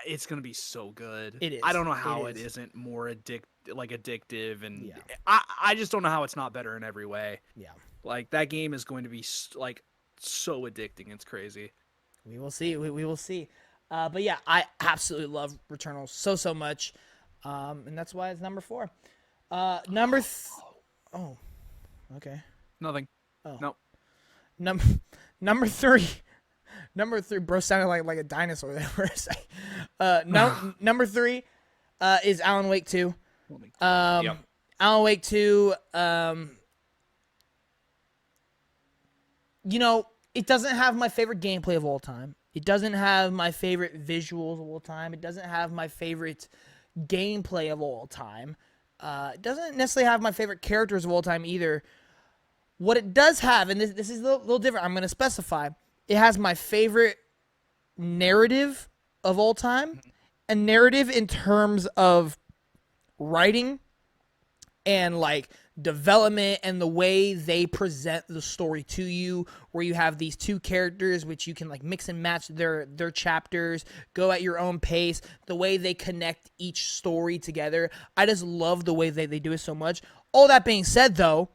It's gonna be so good. It is. I don't know how It it is. isn't more addictive, and Yeah. I just don't know how it's not better in every way. Yeah. Like, that game is going to be like so addicting. It's crazy. We will see. We will see. But yeah, I absolutely love Returnal so much. And that's why it's number 4. Oh, okay. Nothing. Oh. Nope. Number 3. Number 3, bro, sounded like a dinosaur there for a second. Number 3 is Alan Wake 2. Yep. Alan Wake 2, you know, it doesn't have my favorite gameplay of all time. It doesn't have my favorite visuals of all time. It doesn't have my favorite gameplay of all time. It doesn't necessarily have my favorite characters of all time either. What it does have, and this is a little different, I'm going to specify, it has my favorite narrative of all time. A narrative in terms of writing and, like, development and the way they present the story to you, where you have these two characters which you can, like, mix and match their chapters, go at your own pace, the way they connect each story together. I just love the way they do it so much. All that being said, though,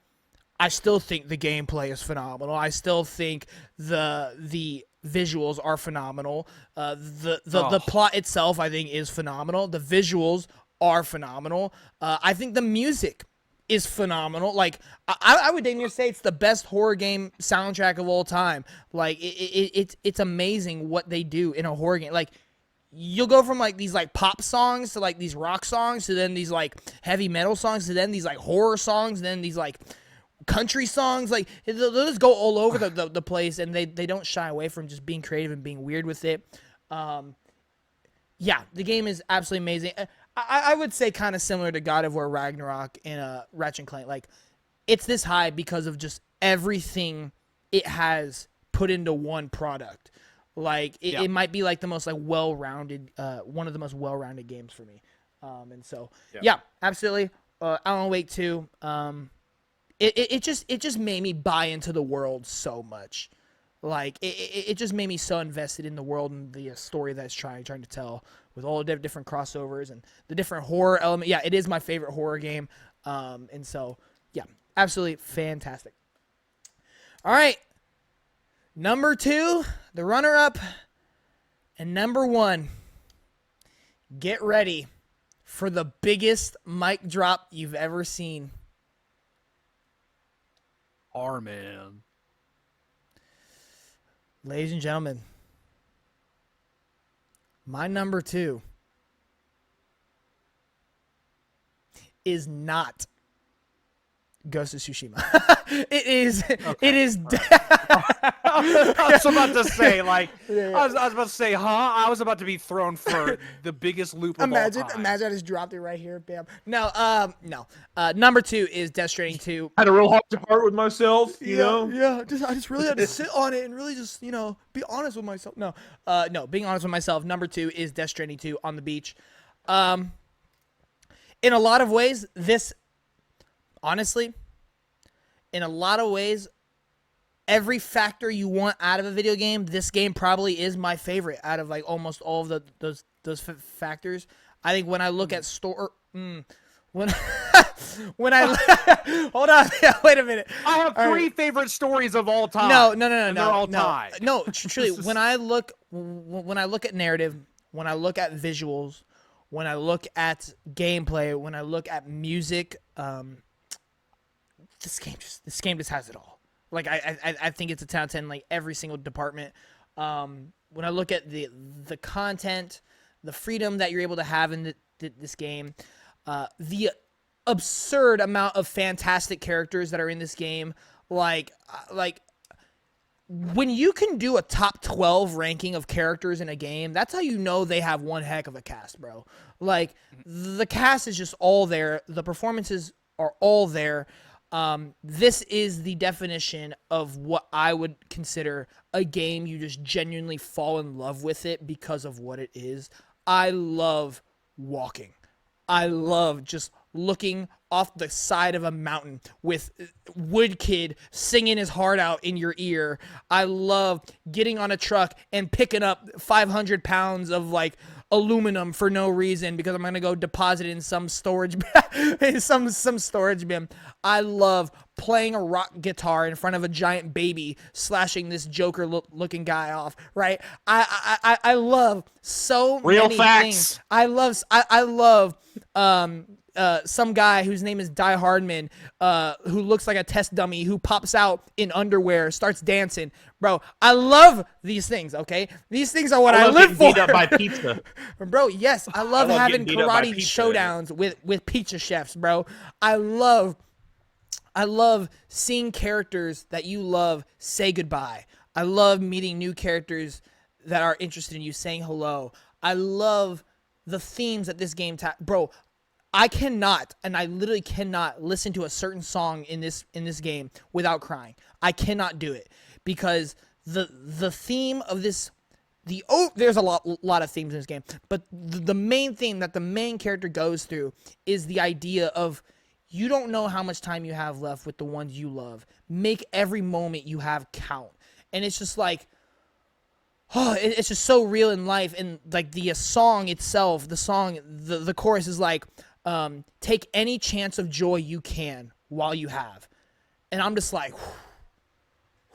I still think the gameplay is phenomenal. I still think the visuals are phenomenal. The plot itself, I think, is phenomenal. The visuals are phenomenal. I think the music is phenomenal. Like, I would damn near say it's the best horror game soundtrack of all time. Like, it's amazing what they do in a horror game. Like, you'll go from, like, these, like, pop songs to, like, these rock songs to then these, like, heavy metal songs to then these, like, horror songs, and then these, like, country songs. Like, they'll just go all over the place, and they don't shy away from just being creative and being weird with it. Yeah, the game is absolutely amazing. I would say kind of similar to God of War Ragnarok and Ratchet and Clank. Like, it's this high because of just everything it has put into one product. Like, it might be like the most, like, well-rounded, one of the most well-rounded games for me. And so, yeah absolutely. Alan Wake 2. It just made me buy into the world so much. Like, it just made me so invested in the world and the story that it's trying to tell, with all the different crossovers and the different horror element. Yeah, it is my favorite horror game. And so, yeah, absolutely fantastic. All right. Number 2, the runner-up, and number 1. Get ready for the biggest mic drop you've ever seen. Man. Ladies and gentlemen, my number 2 is not Ghost of Tsushima. It is. Okay. It is. I was about to say, like, I was about to say, huh? I was about to be thrown for the biggest loop of all time. Imagine I just dropped it right here. Bam. No. No. Number 2 is Death Stranding 2. I had a real heart to heart with myself, you know? Yeah. I just really had to sit on it and really just, be honest with myself. No. No. Being honest with myself. Number 2 is Death Stranding 2 on the beach. In a lot of ways, honestly, in a lot of ways, every factor you want out of a video game, this game probably is my favorite out of, like, almost all of those factors. I think when I look at when I hold on, wait a minute. I have three favorite stories of all time. No. They're all tied. No, truly, when I look at narrative, when I look at visuals, when I look at gameplay, when I look at music, this game just has it all. Like I think it's a 10 out of 10, like every single department. When I look at the content, the freedom that you're able to have in this game, the absurd amount of fantastic characters that are in this game, like when you can do a top 12 ranking of characters in a game, that's how you know they have one heck of a cast, bro. Like, the cast is just all there. The performances are all there. This is the definition of what I would consider a game you just genuinely fall in love with it because of what it is. I love walking. I love just looking off the side of a mountain with Wood Kid singing his heart out in your ear. I love getting on a truck and picking up 500 pounds of like aluminum for no reason because I'm going to go deposit it in some storage in some storage bin. I love playing a rock guitar in front of a giant baby, slashing this Joker looking guy off, right? I love so Real many facts. things. I love some guy whose name is Die Hardman, who looks like a test dummy, who pops out in underwear, starts dancing. Bro, I love these things, okay? These things are what I live for. Beat up by pizza. Bro, yes, I love having getting beat up by karate pizza. showdowns with pizza chefs, bro. I love seeing characters that you love say goodbye. I love meeting new characters that are interested in you, saying hello. I love the themes that this game bro, I cannot, and I literally cannot listen to a certain song in this game without crying. I cannot do it because the theme of this, there's a lot of themes in this game, but the main theme that the main character goes through is the idea of you don't know how much time you have left with the ones you love. Make every moment you have count, and it's just like, oh, it's just so real in life. And like the song itself, the chorus is like, take any chance of joy you can while you have. And I'm just like,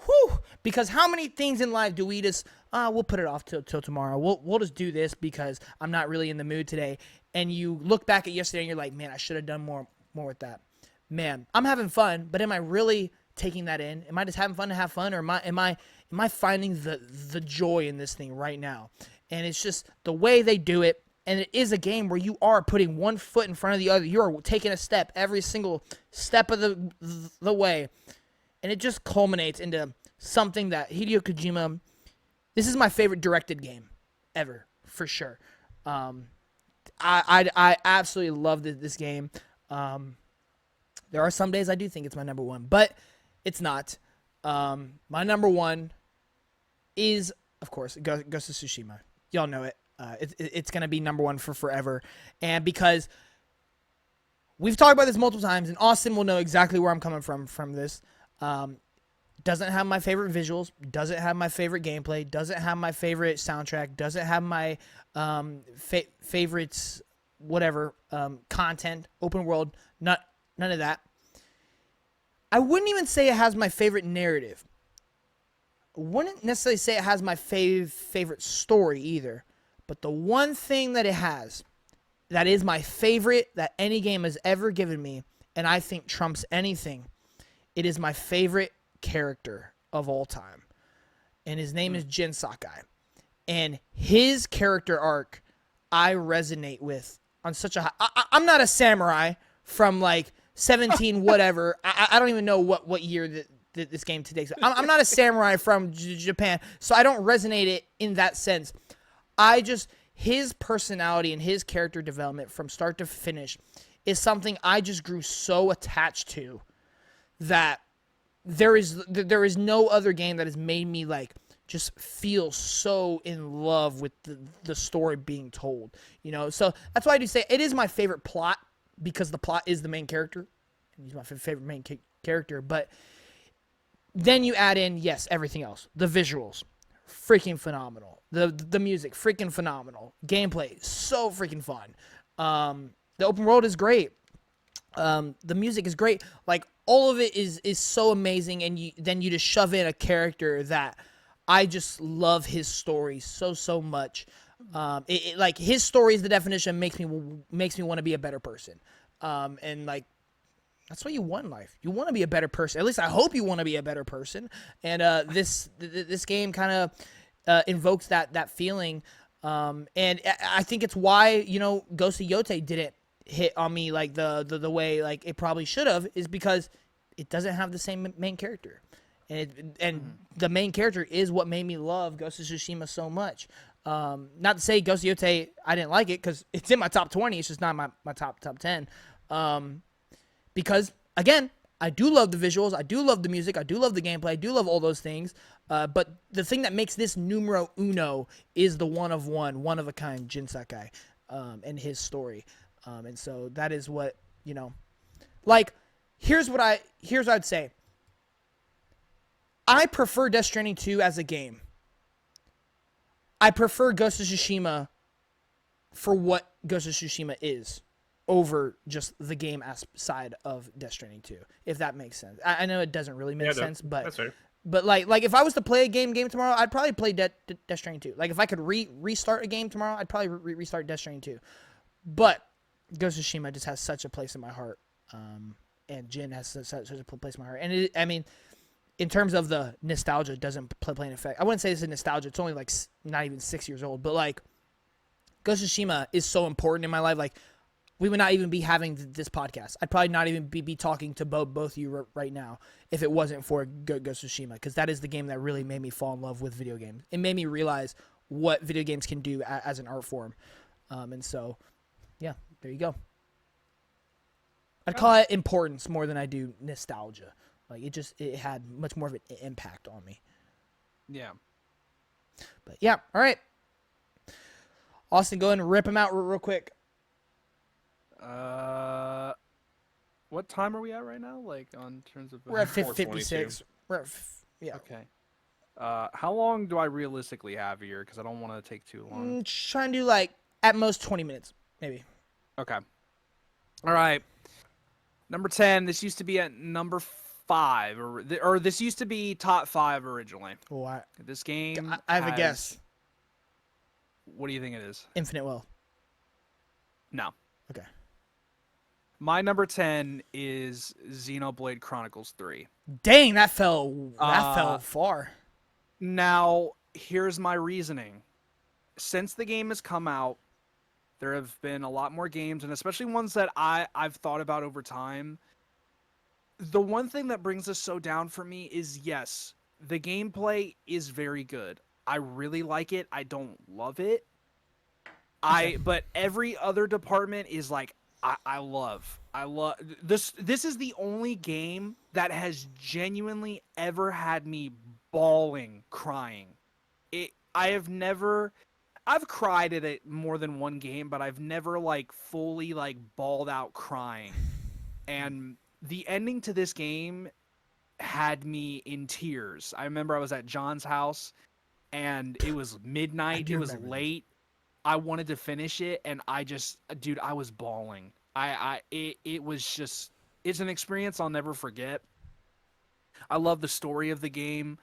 whew, because how many things in life do we just, we'll put it off till tomorrow. We'll just do this because I'm not really in the mood today. And you look back at yesterday and you're like, man, I should have done more with that. Man, I'm having fun, but am I really taking that in? Am I just having fun to have fun, or am I finding the joy in this thing right now? And it's just the way they do it. And it is a game where you are putting one foot in front of the other. You are taking a step every single step of the way. And it just culminates into something that Hideo Kojima, this is my favorite directed game ever, for sure. I absolutely love this game. There are some days I do think it's my number one, but it's not. My number one is, of course, Ghost of Tsushima. Y'all know it. It's going to be number one for forever. And because we've talked about this multiple times, and Austin will know exactly where I'm coming from this. Doesn't have my favorite visuals, doesn't have my favorite gameplay, doesn't have my favorite soundtrack, doesn't have my favorites, whatever, content, open world, none of that. I wouldn't even say it has my favorite narrative. I wouldn't necessarily say it has my favorite story either. But the one thing that it has that is my favorite that any game has ever given me, and I think trumps anything, it is my favorite character of all time. And his name is Jin Sakai. And his character arc, I resonate with on such a high... I'm not a samurai from like 17 whatever. I don't even know what year that this game takes. I'm not a samurai from Japan, so I don't resonate it in that sense. His personality and his character development from start to finish is something I just grew so attached to that there is no other game that has made me like just feel so in love with the story being told, you know? So that's why I do say it is my favorite plot, because the plot is the main character. He's my favorite main character, but then you add in, yes, everything else. The visuals, freaking phenomenal. The music, freaking phenomenal. Gameplay, so freaking fun. The open world is great. The music is great. Like, all of it is so amazing, and then you just shove in a character that I just love his story so much. Like, his story is the definition, makes me want to be a better person. And like, That's what you want in life. You want to be a better person. At least I hope you want to be a better person. And this game kind of invokes that feeling. And I think it's why Ghost of Yote didn't hit on me like the way like it probably should have, is because it doesn't have the same main character. And the main character is what made me love Ghost of Tsushima so much. Not to say Ghost of Yote I didn't like it, because it's in my top 20. It's just not my top 10. Because, again, I do love the visuals, I do love the music, I do love the gameplay, I do love all those things. But the thing that makes this numero uno is the one of a kind Jin Sakai, and his story. And so that is what, like, here's what I'd say. I prefer Death Stranding 2 as a game. I prefer Ghost of Tsushima for what Ghost of Tsushima is, over just the game side of Death Stranding 2, if that makes sense. I know it doesn't really make sense, but that's fair. But like if I was to play a game tomorrow, I'd probably play Death Stranding 2. Like if I could restart a game tomorrow, I'd probably restart Death Stranding 2. But Ghost of Tsushima just has such a place in my heart, and Jin has such a place in my heart. And I mean, in terms of the nostalgia, it doesn't play an effect. I wouldn't say this is nostalgia. It's only like not even 6 years old, but like Ghost of Tsushima is so important in my life. Like, we would not even be having this podcast. I'd probably not even be talking to both of you right now if it wasn't for Ghost of Tsushima, because that is the game that really made me fall in love with video games. It made me realize what video games can do as an art form. And so, yeah, there you go. I'd call it importance more than I do nostalgia. Like, it had much more of an impact on me. Yeah. But, yeah, all right. Austin, go ahead and rip him out real quick. What time are we at right now? Like, on terms of... We're at 56. We're at yeah. Okay. How long do I realistically have here? Because I don't want to take too long. Try and do, like, at most 20 minutes, maybe. Okay. All right. Number 10. This used to be at number 5, or this used to be top 5 originally. Oh, This game. I have a guess. What do you think it is? Infinite Well. No. Okay. My number 10 is Xenoblade Chronicles 3. Dang, that fell far. Now, here's my reasoning. Since the game has come out, there have been a lot more games, and especially ones that I've thought about over time. The one thing that brings us so down for me is, yes, the gameplay is very good. I really like it. I don't love it. But every other department is like, I love this. This is the only game that has genuinely ever had me bawling, crying. I've cried at it more than one game, but I've never like fully like bawled out crying. And the ending to this game had me in tears. I remember I was at John's house and it was midnight. It was late. I wanted to finish it, and I was bawling. It was just, it's an experience I'll never forget. I love the story of the game.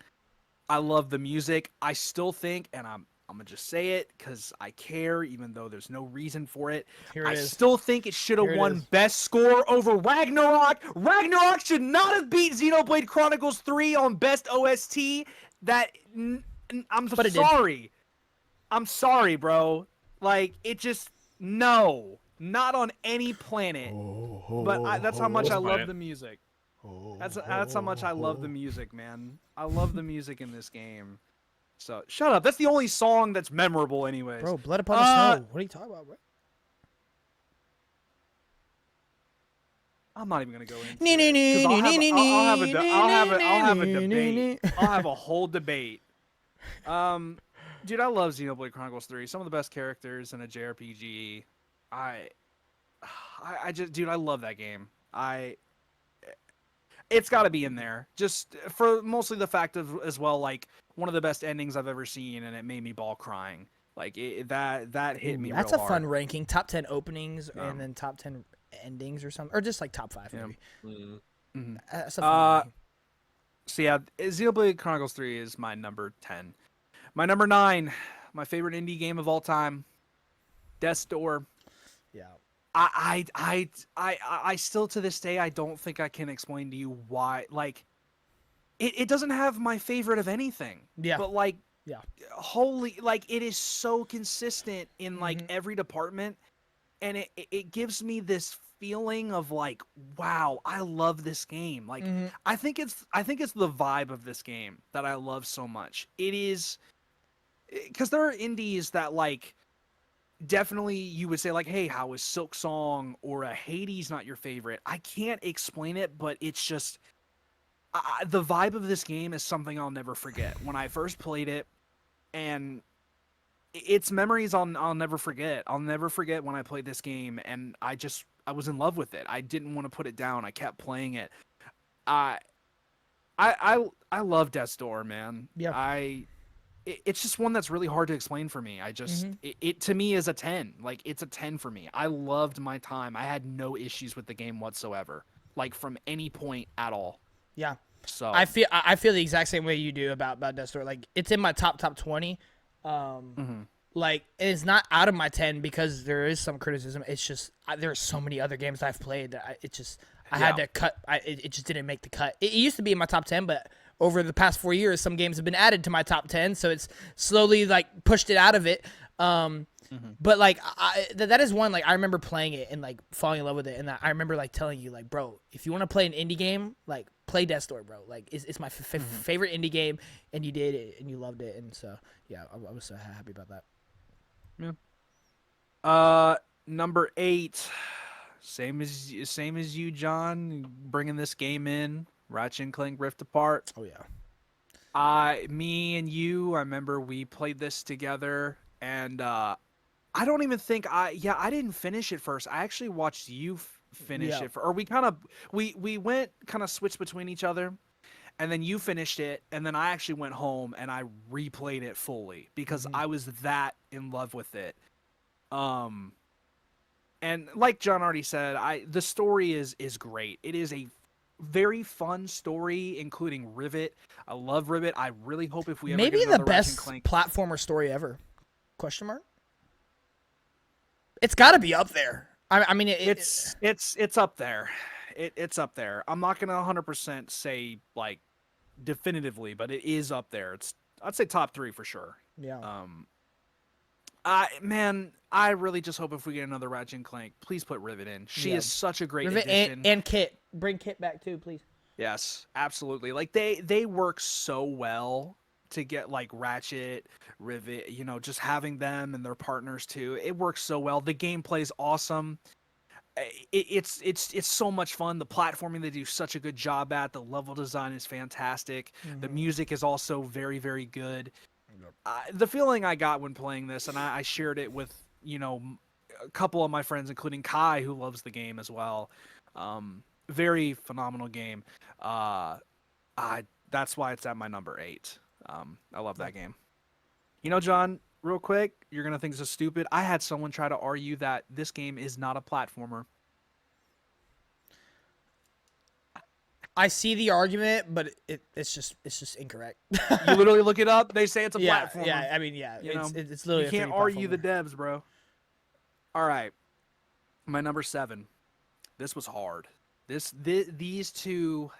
I love the music. I still think, and I'm gonna just say it because I care, even though there's no reason for it. I still think it should have won best score over Ragnarok. Ragnarok should not have beat Xenoblade Chronicles 3 on best OST. I'm sorry. I'm sorry, bro. Like, it just, no, not on any planet. But that's how much I love the music. That's how much I love the music, man. I love the music in this game. So, shut up. That's the only song that's memorable anyways. Bro, Blood Upon the Snow. What are you talking about, bro? I'm not even going to go into it. I'll have a debate. I'll have a whole debate. Dude, I love Xenoblade Chronicles 3. Some of the best characters in a JRPG. I just, dude, I love that game. It's got to be in there. Just for mostly the fact of, as well, like, one of the best endings I've ever seen, and it made me bawl crying. Like, that hit me real hard. That's a fun ranking. Top 10 openings, and then top 10 endings or something. Or just, like, top 5, maybe. Mm-hmm. That's a fun ranking. So, yeah, Xenoblade Chronicles 3 is my number 10. My number 9, my favorite indie game of all time, Death's Door. Yeah. I still to this day I don't think I can explain to you why. Like, it doesn't have my favorite of anything. Yeah. But like, Yeah. holy, like it is so consistent in like Mhm. every department, and it gives me this feeling of like, wow, I love this game. Like, Mhm. I think it's the vibe of this game that I love so much. It is because there are indies that like definitely you would say like, hey, how is Silk Song or a Hades not your favorite? I can't explain it, but it's just the vibe of this game is something I'll never forget. When I first played it, and it's memories I'll never forget. I'll never forget when I played this game, and I was in love with it. I didn't want to put it down. I kept playing it. I I love Death's Door, man. Yeah. It's just one that's really hard to explain for me. Mhm. It to me is a 10. Like, it's a 10 for me. I loved my time. I had no issues with the game whatsoever, like from any point at all. Yeah. So I feel the exact same way you do about Death Door. Like, it's in my top 20. mhm. Like, it's not out of my 10 because there is some criticism. It's just there are so many other games I've played that I had to cut. It just didn't make the cut. It used to be in my top 10, but over the past 4 years, some games have been added to my top 10, so it's slowly like pushed it out of it. But like that is one, like I remember playing it and like falling in love with it, and I remember like telling you like, bro, if you want to play an indie game, like play Death Door, bro. Like it's my favorite indie game, and you did it and you loved it, and so yeah, I was so happy about that. Yeah. Number 8, same as you, John, bringing this game in. Ratchet and Clank Rift Apart. Oh yeah. Me and you, I remember we played this together, and I don't even think I didn't finish it first. I actually watched you finish Yeah. it, or we kind of we went kind of switched between each other, and then you finished it, and then I actually went home and I replayed it fully because I was that in love with it. And like John already said, the story is great. It is a very fun story, including Rivet. I love Rivet. I really hope if we ever Maybe get the another Ratchet and best Clank, platformer story ever? Question mark. It's got to be up there. I mean, it's up there. It's up there. I'm not gonna 100% say like definitively, but it is up there. I'd say top 3 for sure. yeah. Man, I really just hope if we get another Ratchet and Clank, please put Rivet in. She Yeah. is such a great Rivet addition. and Kit. Bring Kit back too, please. Yes, absolutely. Like they work so well to get like Ratchet, Rivet, just having them and their partners too. It works so well. The gameplay's awesome. It's so much fun. The platforming they do such a good job at. The level design is fantastic. The music is also very, very good. The feeling I got when playing this, and I shared it with a couple of my friends, including Kai, who loves the game as well. Very phenomenal game. That's why it's at my number 8. I love that game. John, real quick, you're gonna think this is stupid. I had someone try to argue that this game is not a platformer. I see the argument, but it's just incorrect. You literally look it up. They say it's a yeah, platformer. yeah. I mean, yeah. It's literally You a can't 3D argue the platformer. devs, bro. All right, my number 7. This was hard. These two.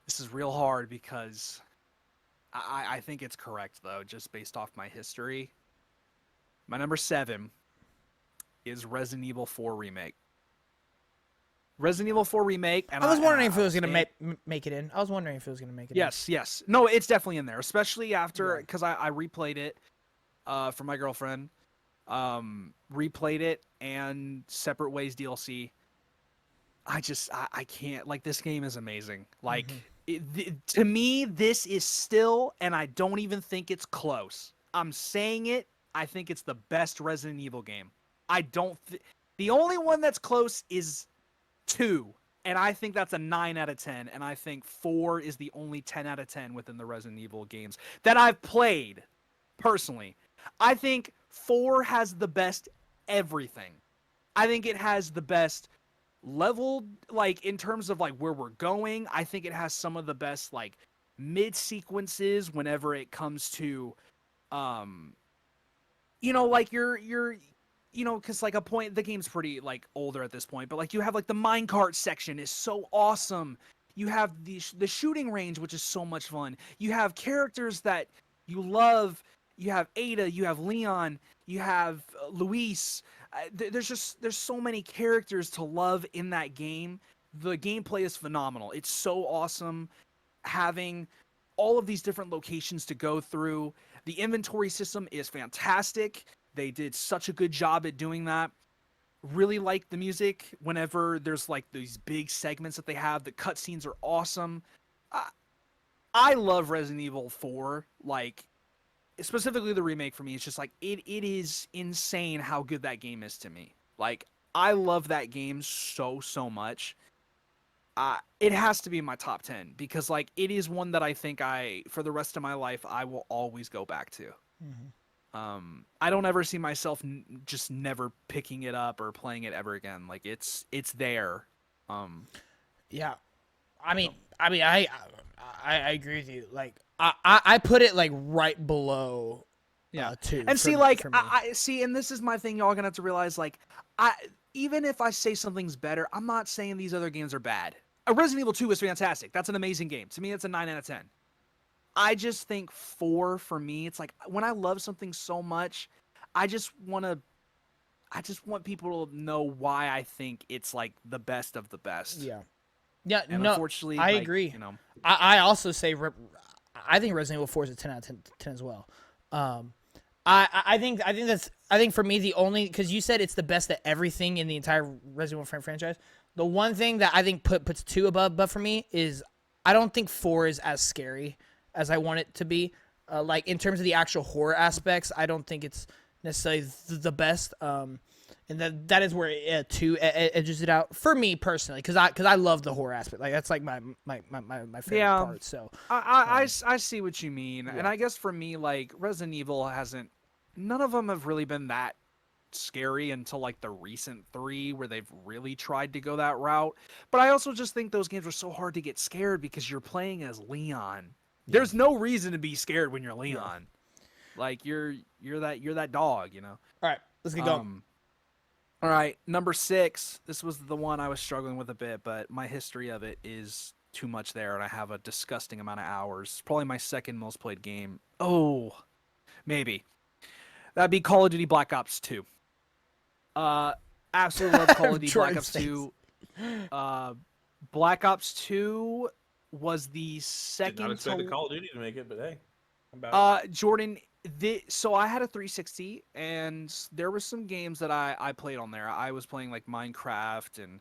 This is real hard because I think it's correct though, just based off my history. My number 7 is Resident Evil 4 Remake. Resident Evil 4 Remake. And I was wondering if it was stand- gonna make it in. I was wondering if it was gonna make it. Yes. No, it's definitely in there, especially after because I replayed it for my girlfriend. Replayed it and Separate Ways DLC. I can't, like, this game is amazing. Like to me, this is still, and I don't even think it's close. I'm saying it. I think it's the best Resident Evil game. The only one that's close is 2, and I think that's a 9 out of 10, and I think 4 is the only 10 out of 10 within the Resident Evil games that I've played, personally. I think 4 has the best everything. I think it has the best level, like, in terms of, like, where we're going. I think it has some of the best, like, mid-sequences whenever it comes to, like, you know, because like the game's pretty like older at this point, but like you have like the minecart section is so awesome. You have the shooting range, which is so much fun. You have characters that you love. You have Ada, you have Leon, you have Luis. There's so many characters to love in that game. The gameplay is phenomenal. It's so awesome having all of these different locations to go through. The inventory system is fantastic. They did such a good job at doing that. Really like the music whenever there's like these big segments that they have. The cutscenes are awesome. I love Resident Evil 4. Like, specifically the remake for me. It's just like, it is insane how good that game is to me. Like, I love that game so much. It has to be in my top 10 because like it is one that I think for the rest of my life I will always go back to. I don't ever see myself just never picking it up or playing it ever again. Like it's there. Yeah, I agree with you. Like I put it like right below. Yeah. 2. And see, like I see, and this is my thing. Y'all gonna have to realize, like, even if I say something's better, I'm not saying these other games are bad. Resident Evil 2 is fantastic. That's an amazing game. To me, it's a 9 out of 10. I just think 4 for me, it's like when I love something so much, I just want people to know why I think it's like the best of the best. Yeah. Yeah, and no, unfortunately, I like, agree. You know, I also say I think Resident Evil 4 is a 10 out of 10 as well. I think for me the only, because you said it's the best at everything in the entire Resident Evil franchise. The one thing that I think puts 2 above, but for me is I don't think 4 is as scary as I want it to be. Like in terms of the actual horror aspects, I don't think it's necessarily the best. And that is where 2 edges it out for me personally, because I love the horror aspect. Like that's like my favorite part. So I see what you mean, yeah. and I guess for me, like Resident Evil none of them have really been that scary until like the recent 3 where they've really tried to go that route. But I also just think those games are so hard to get scared because you're playing as Leon. Yeah. There's no reason to be scared when you're Leon. Yeah. Like you're that dog, you know. All right, let's get going. All right, number 6. This was the one I was struggling with a bit, but my history of it is too much there, and I have a disgusting amount of hours. Probably my second most played game. Oh, maybe. That'd be Call of Duty Black Ops 2. Absolutely love Call of Duty Black Ops 2. Black Ops 2 was the second. Did not expect the Call of Duty to make it, but hey. Jordan, so I had a 360, and there were some games that I played on there. I was playing like Minecraft, and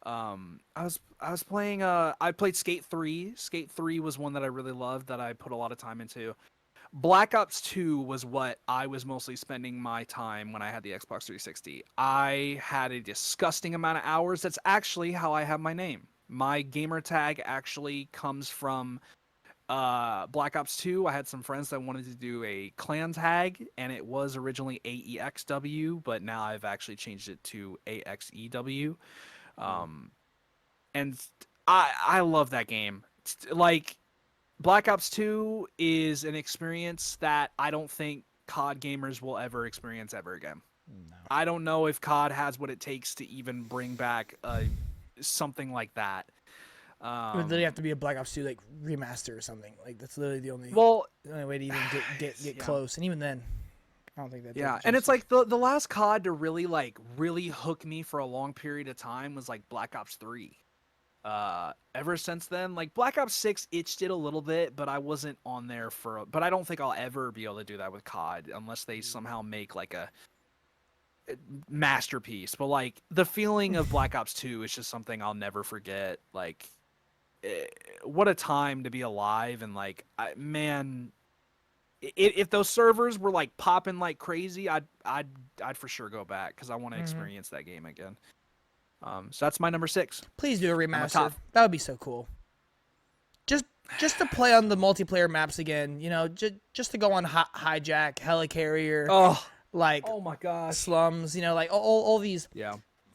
I was playing. I played Skate 3. Skate 3 was one that I really loved that I put a lot of time into. Black Ops 2 was what I was mostly spending my time when I had the Xbox 360. I had a disgusting amount of hours. That's actually how I have my name. My gamer tag actually comes from Black Ops 2. I had some friends that wanted to do a clan tag, and it was originally AEXW, but now I've actually changed it to AXEW. And I love that game. Like, Black Ops 2 is an experience that I don't think COD gamers will ever experience ever again. No. I don't know if COD has what it takes to even bring back something like that. It would literally have to be a Black Ops 2 like remaster or something. Like that's literally the only way to even get close. And even then, I don't think that. Yeah, and it's like the last COD to really hook me for a long period of time was like Black Ops 3. Ever since then, like Black Ops 6 itched it a little bit, but I wasn't on there but I don't think I'll ever be able to do that with COD unless they somehow make like a masterpiece. But like the feeling of Black Ops 2 is just something I'll never forget. Like, what a time to be alive. And like, man, if those servers were like popping like crazy, I'd for sure go back because I want to experience that game again. So that's my number 6. Please do a remaster. That would be so cool. Just to play on the multiplayer maps again, you know, just to go on Hijack, Helicarrier, oh my gosh, Slums, you know, like all these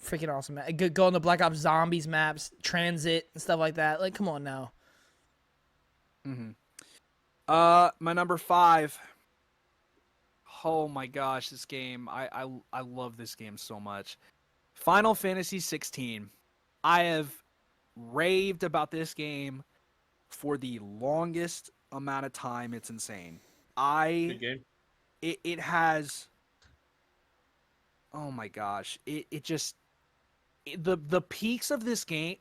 freaking awesome maps. Go on the Black Ops Zombies maps, Transit and stuff like that. Like, come on now. My number 5. Oh my gosh, this game. I love this game so much. Final Fantasy 16. I have raved about this game for the longest amount of time. It's insane. Good game. It has, oh my gosh. The peaks of this game.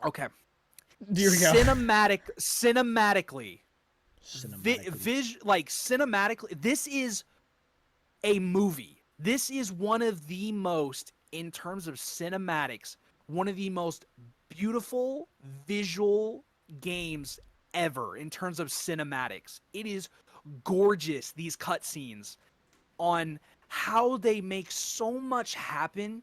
Okay. Here we go. Cinematically, this is a movie. This is one of the most, in terms of cinematics, one of the most beautiful visual games ever in terms of cinematics. It is gorgeous, these cutscenes, on how they make so much happen,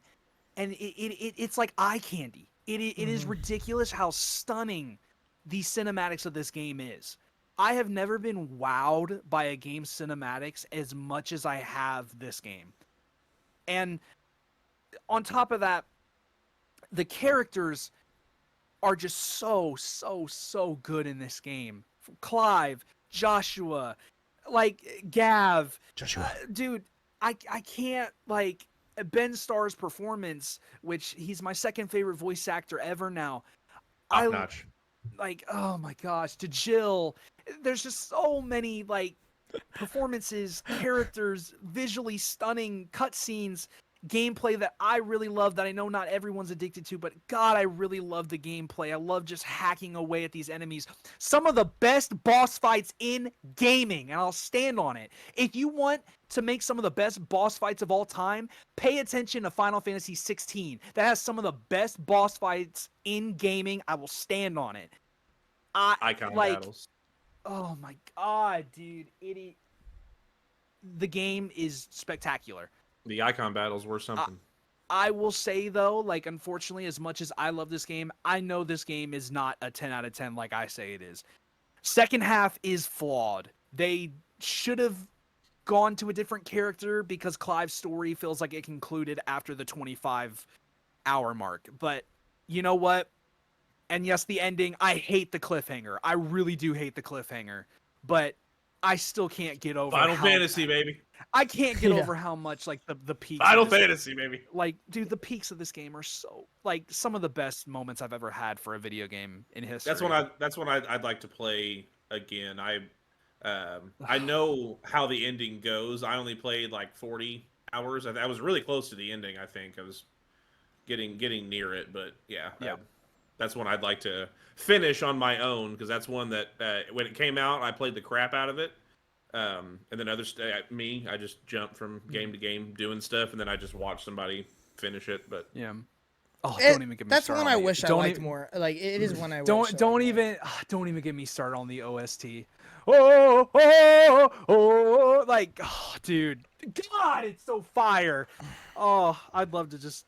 and it's like eye candy. It is ridiculous how stunning the cinematics of this game is. I have never been wowed by a game's cinematics as much as I have this game. And on top of that, the characters are just so good in this game. Clive, Joshua, like Gav. Joshua. Dude, I can't, like, Ben Starr's performance, which he's my second favorite voice actor ever now. Top notch. Like, oh my gosh, to Jill. There's just so many, like, performances, characters, visually stunning cutscenes, gameplay that I really love, that I know not everyone's addicted to, but God, I really love the gameplay. I love just hacking away at these enemies. Some of the best boss fights in gaming, and I'll stand on it. If you want to make some of the best boss fights of all time, pay attention to Final Fantasy 16. That has some of the best boss fights in gaming. I will stand on it. Icon battles. Oh my God, dude. The game is spectacular. The icon battles were something. I will say, though, like, unfortunately, as much as I love this game, I know this game is not a 10 out of 10 like I say it is. Second half is flawed. They should have gone to a different character because Clive's story feels like it concluded after the 25-hour mark. But you know what? And yes, the ending, I hate the cliffhanger. I really do hate the cliffhanger. But I still can't get over Final Fantasy, baby. I can't get over how much, like, the peaks. Final Fantasy, baby. Like, dude, the peaks of this game are so, like, some of the best moments I've ever had for a video game in history. That's when I'd like to play again. I know how the ending goes. I only played like 40 hours. I was really close to the ending. I think I was getting near it, but yeah. That's one I'd like to finish on my own, because that's one that when it came out, I played the crap out of it. And then I just jumped from game to game doing stuff, and then I just watched somebody finish it. But yeah. Oh, don't even get me that's started. one I wish I liked even, more. Like, it is one I don't even get me started on the OST. Like, oh, dude, God, it's so fire. Oh, I'd love to just,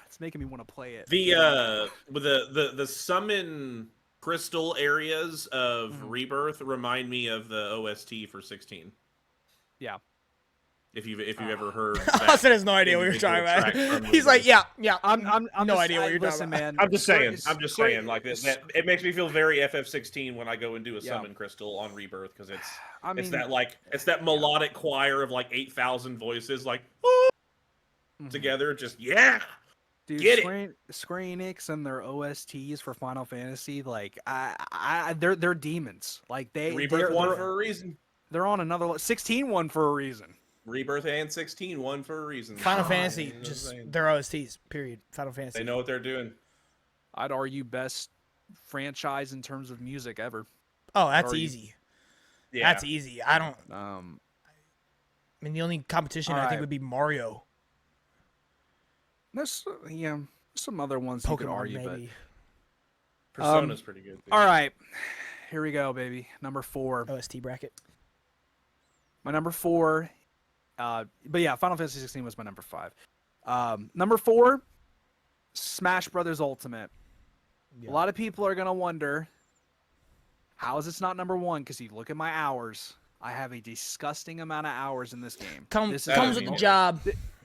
it's making me want to play it. The summon crystal areas of Rebirth remind me of the OST for 16. Yeah. If you've ever heard, Austin has no idea what you're talking about. He's like, yeah. I'm no idea what you're talking about. Man. I'm just saying, like this. It makes me feel very FF16 when I go and do a summon crystal on Rebirth, because it's that melodic choir of like 8,000 voices, like together, just Dude, get Square Enix and their OSTs for Final Fantasy, like, they're demons. Like, Rebirth won for a reason. They're on another 16 one for a reason. Rebirth and 16 won for a reason. Final Fantasy, just their OSTs, period. Final Fantasy. They know what they're doing. I'd argue best franchise in terms of music ever. Oh, that's easy. Yeah. That's easy. I mean, the only competition I think would be Mario. There's some other ones you could argue, maybe. But Persona's pretty good. Too. All right, here we go, baby. Number 4 OST bracket. My number 4. But yeah, Final Fantasy 16 was my number 5. Number 4, Smash Brothers Ultimate. Yeah. A lot of people are gonna wonder, how is this not number 1? Because you look at my hours. I have a disgusting amount of hours in this game. Comes with the job.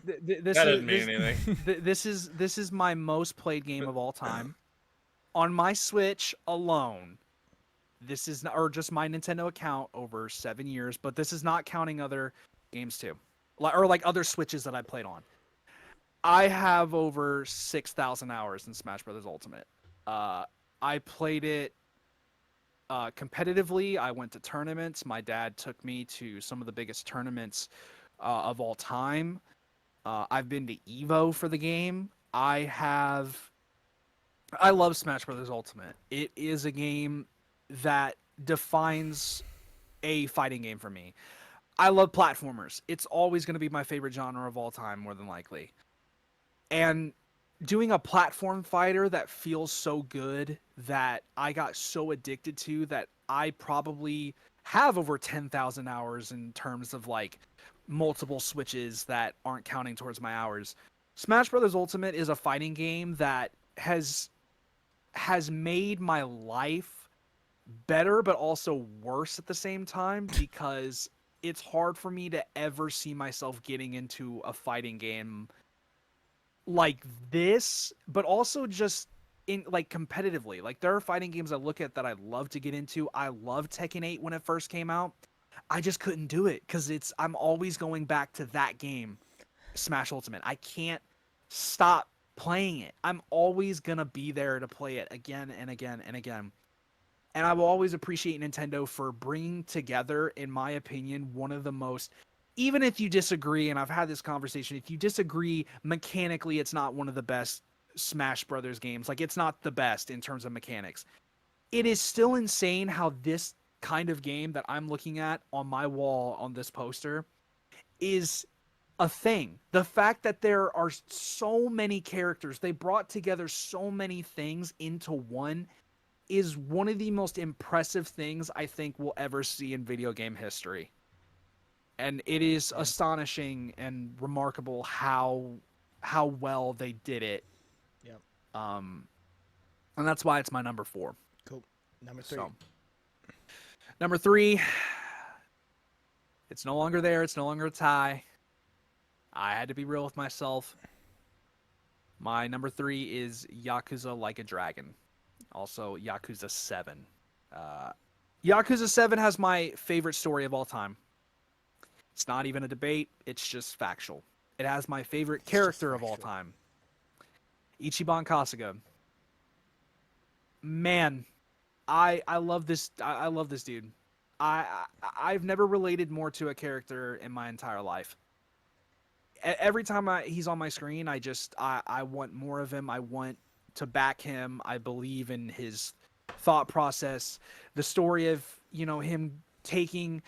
This doesn't mean anything. This is my most played game of all time. On my Switch alone, this is not, or just my Nintendo account over 7 years, but this is not counting other games too, or like other Switches that I played on. I have over 6,000 hours in Smash Brothers Ultimate. I played it competitively. I went to tournaments. My dad took me to some of the biggest tournaments of all time. I've been to Evo for the game. I love Smash Brothers Ultimate. It is a game that defines a fighting game for me. I love platformers. It's always going to be my favorite genre of all time, more than likely. And doing a platform fighter that feels so good, that I got so addicted to, that I probably have over 10,000 hours in terms of like multiple Switches that aren't counting towards my hours. Smash Brothers Ultimate is a fighting game that has made my life better but also worse at the same time, because it's hard for me to ever see myself getting into a fighting game like this, but also just in like competitively. Like there are fighting games I look at that I love to get into. I loved Tekken 8 when it first came out. I just couldn't do it because I'm always going back to that game, Smash Ultimate. I can't stop playing it. I'm always gonna be there to play it again and again and again. And I will always appreciate Nintendo for bringing together, in my opinion, one of the most, even if you disagree, and I've had this conversation, if you disagree mechanically, it's not one of the best Smash Brothers games. Like, it's not the best in terms of mechanics. It is still insane how this kind of game that I'm looking at on my wall on this poster is a thing. The fact that there are so many characters, they brought together so many things into one, is one of the most impressive things I think we'll ever see in video game history. And it is astonishing and remarkable how well they did it. Yep. And that's why it's my number 4. Cool. Number 3. So, number 3, it's no longer there. It's no longer a tie. I had to be real with myself. My number 3 is Yakuza Like a Dragon. Also, Yakuza 7. Yakuza 7 has my favorite story of all time. It's not even a debate. It's just factual. It has my favorite character of all time, Ichiban Kasuga. Man, I love this. I love this dude. I've never related more to a character in my entire life. Every time he's on my screen, I want more of him. I want to back him. I believe in his thought process. The story of, him taking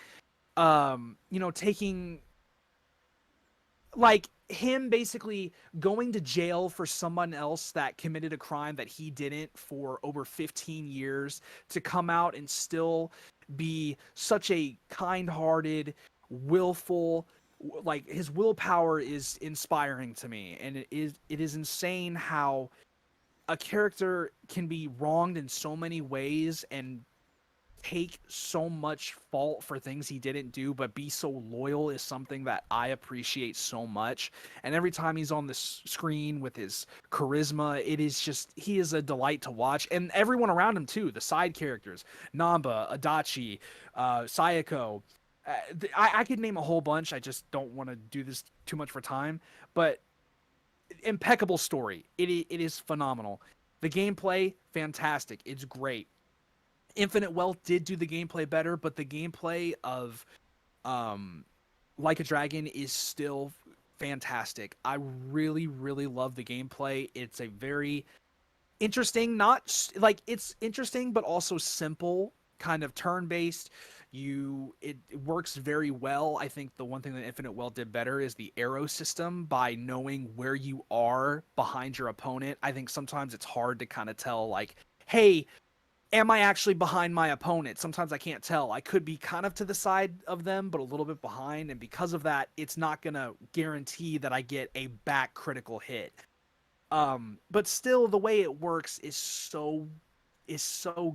like him basically going to jail for someone else that committed a crime that he didn't for over 15 years, to come out and still be such a kind-hearted, willful, like his willpower is inspiring to me. And it is insane how a character can be wronged in so many ways and take so much fault for things he didn't do, but be so loyal is something that I appreciate so much. And every time he's on the screen with his charisma, he is a delight to watch. And everyone around him too, the side characters, Namba, Adachi, Sayako. I could name a whole bunch. I just don't want to do this too much for time, but impeccable story. It is phenomenal. The gameplay, fantastic. It's great. Infinite Wealth did do the gameplay better, but the gameplay of Like a Dragon is still fantastic. I really, really love the gameplay. It's a very interesting, it's interesting, but also simple, kind of turn-based. It works very well. I think the one thing that Infinite Wealth did better is the arrow system, by knowing where you are behind your opponent. I think sometimes it's hard to kind of tell, like, hey, am I actually behind my opponent? Sometimes I can't tell. I could be kind of to the side of them, but a little bit behind. And because of that, it's not going to guarantee that I get a back critical hit. But still, the way it works is so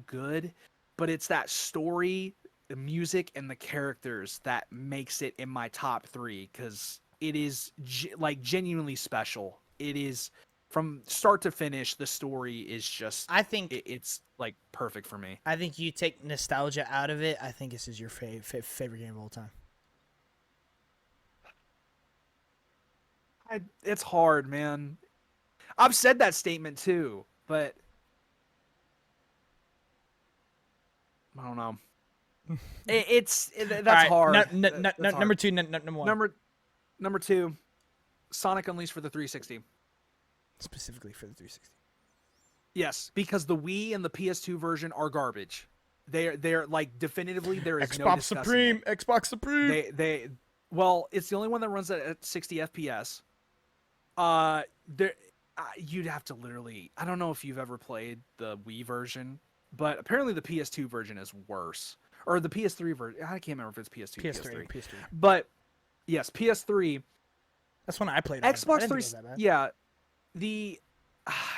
good. But it's that story, the music, and the characters that makes it in my top 3, because it is genuinely special. It is from start to finish, the story is just. I think it's like perfect for me. I think you take nostalgia out of it. I think this is your favorite game of all time. It's hard, man. I've said that statement too, but I don't know. That's right, hard. That's hard. number two. Number one. Number two, Sonic Unleashed for the 360. Specifically for the 360. Yes, because the Wii and the PS2 version are garbage. They're like definitively there is no Xbox discussing Supreme. it. Xbox Supreme. Well, it's the only one that runs at 60 FPS. You'd have to literally. I don't know if you've ever played the Wii version, but apparently the PS2 version is worse, or the PS3 version. I can't remember if it's PS2, PS3. But yes, PS3. That's when I played. Xbox 3. Yeah,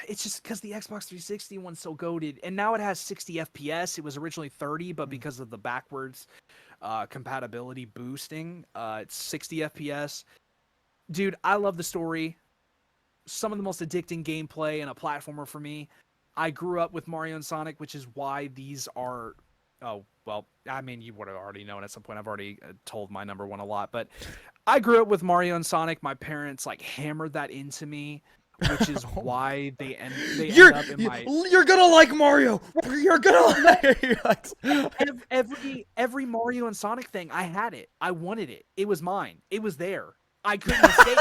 it's just because the Xbox 360 one's so goated, and now it has 60 FPS. It was originally 30, but because of the backwards compatibility boosting, it's 60 FPS. Dude, I love the story. Some of the most addicting gameplay and a platformer for me. I grew up with Mario and Sonic, which is why these are. Oh, well, I mean, you would have already known at some point. I've already told my number one a lot, but I grew up with Mario and Sonic. My parents like hammered that into me, which is why they end up in my. You're gonna like Mario. You're gonna like every Mario and Sonic thing. I had it. I wanted it. It was mine. It was there. I couldn't escape.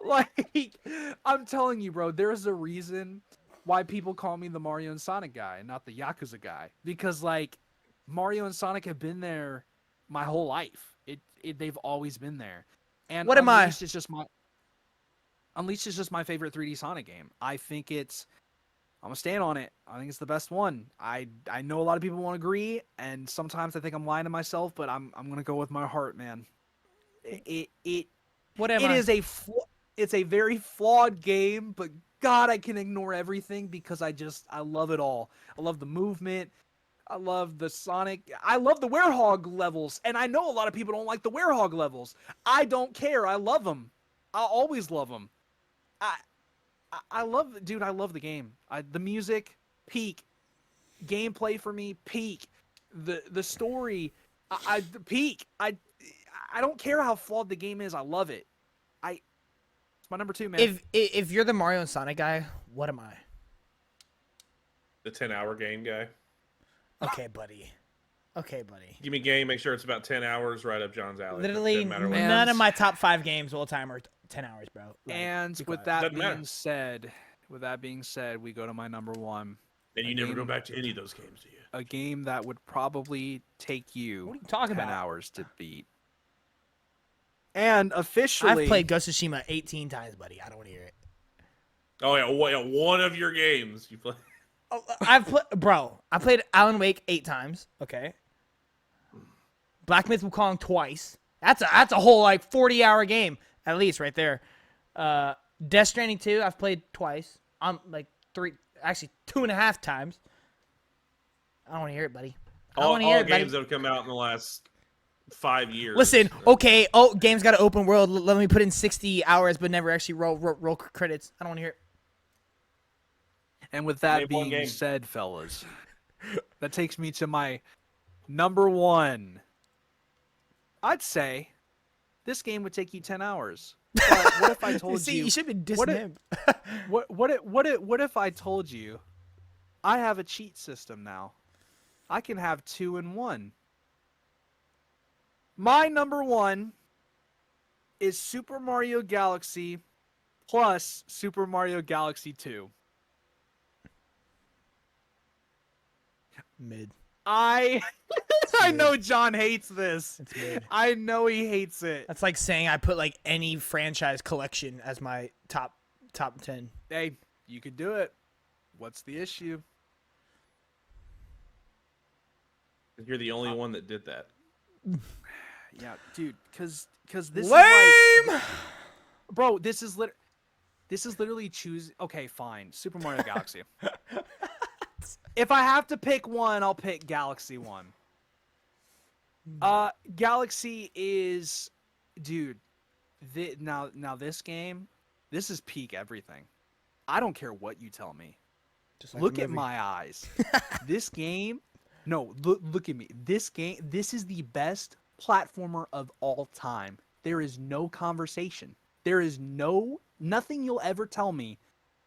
Like, I'm telling you, bro. There's a reason why people call me the Mario and Sonic guy and not the Yakuza guy, because like Mario and Sonic have been there my whole life. They've always been there. And what am I? Unleashed is just my favorite 3D Sonic game. I think I'm gonna stand on it. I think it's the best one. I know a lot of people won't agree, and sometimes I think I'm lying to myself, but I'm gonna go with my heart, man. It's a very flawed game, but God, I can ignore everything because I love it all. I love the movement. I love the Sonic. I love the Werehog levels, and I know a lot of people don't like the Werehog levels. I don't care. I love them. I'll always love them. I love the game. The music, peak. Gameplay for me, peak. The story, peak. I don't care how flawed the game is. I love it. It's my number two, man. If you're the Mario and Sonic guy, what am I? The 10-hour game guy. Okay, buddy. Give me a game. Make sure it's about 10 hours, right up John's alley. Literally, none of my top 5 games of all time are 10 hours, bro. Like, and with that being said, we go to my number one. And you never go back to any of those games, do you? A game that would probably take you, what are you talking 10 about? hours to beat. And officially, I've played Ghost of Tsushima 18 times, buddy. I don't want to hear it. Oh yeah, one of your games you play. I played Alan Wake 8 times. Okay. Black Myth Wukong twice. That's a whole like 40-hour game at least right there. Death Stranding 2 I've played twice. I'm like 2.5 times. I don't want to hear it, buddy. All games that have come out in the last 5 years. Listen, okay. Oh, game's got an open world. Let me put in 60 hours, but never actually roll credits. I don't want to hear it. And with that being said, fellas, that takes me to my number one. I'd say this game would take you 10 hours. But what if I told you? You should be dissing him. What if I told you I have a cheat system now? I can have 2 in 1. My number one is Super Mario Galaxy plus Super Mario Galaxy 2. Mid. I know John hates this. It's mid. I know he hates it. That's like saying I put like any franchise collection as my top 10. Hey, you could do it. What's the issue? You're the only one that did that. Yeah, dude, because this Lame! is like, bro, this is literally choose. Okay, fine, Super Mario Galaxy. If I have to pick one, I'll pick Galaxy 1. Galaxy is, dude, Now this game, this is peak everything. I don't care what you tell me. Just like Look the at movie. my eyes. This game, no, look at me. This game, this is the best platformer of all time. There is no conversation. There is nothing you'll ever tell me.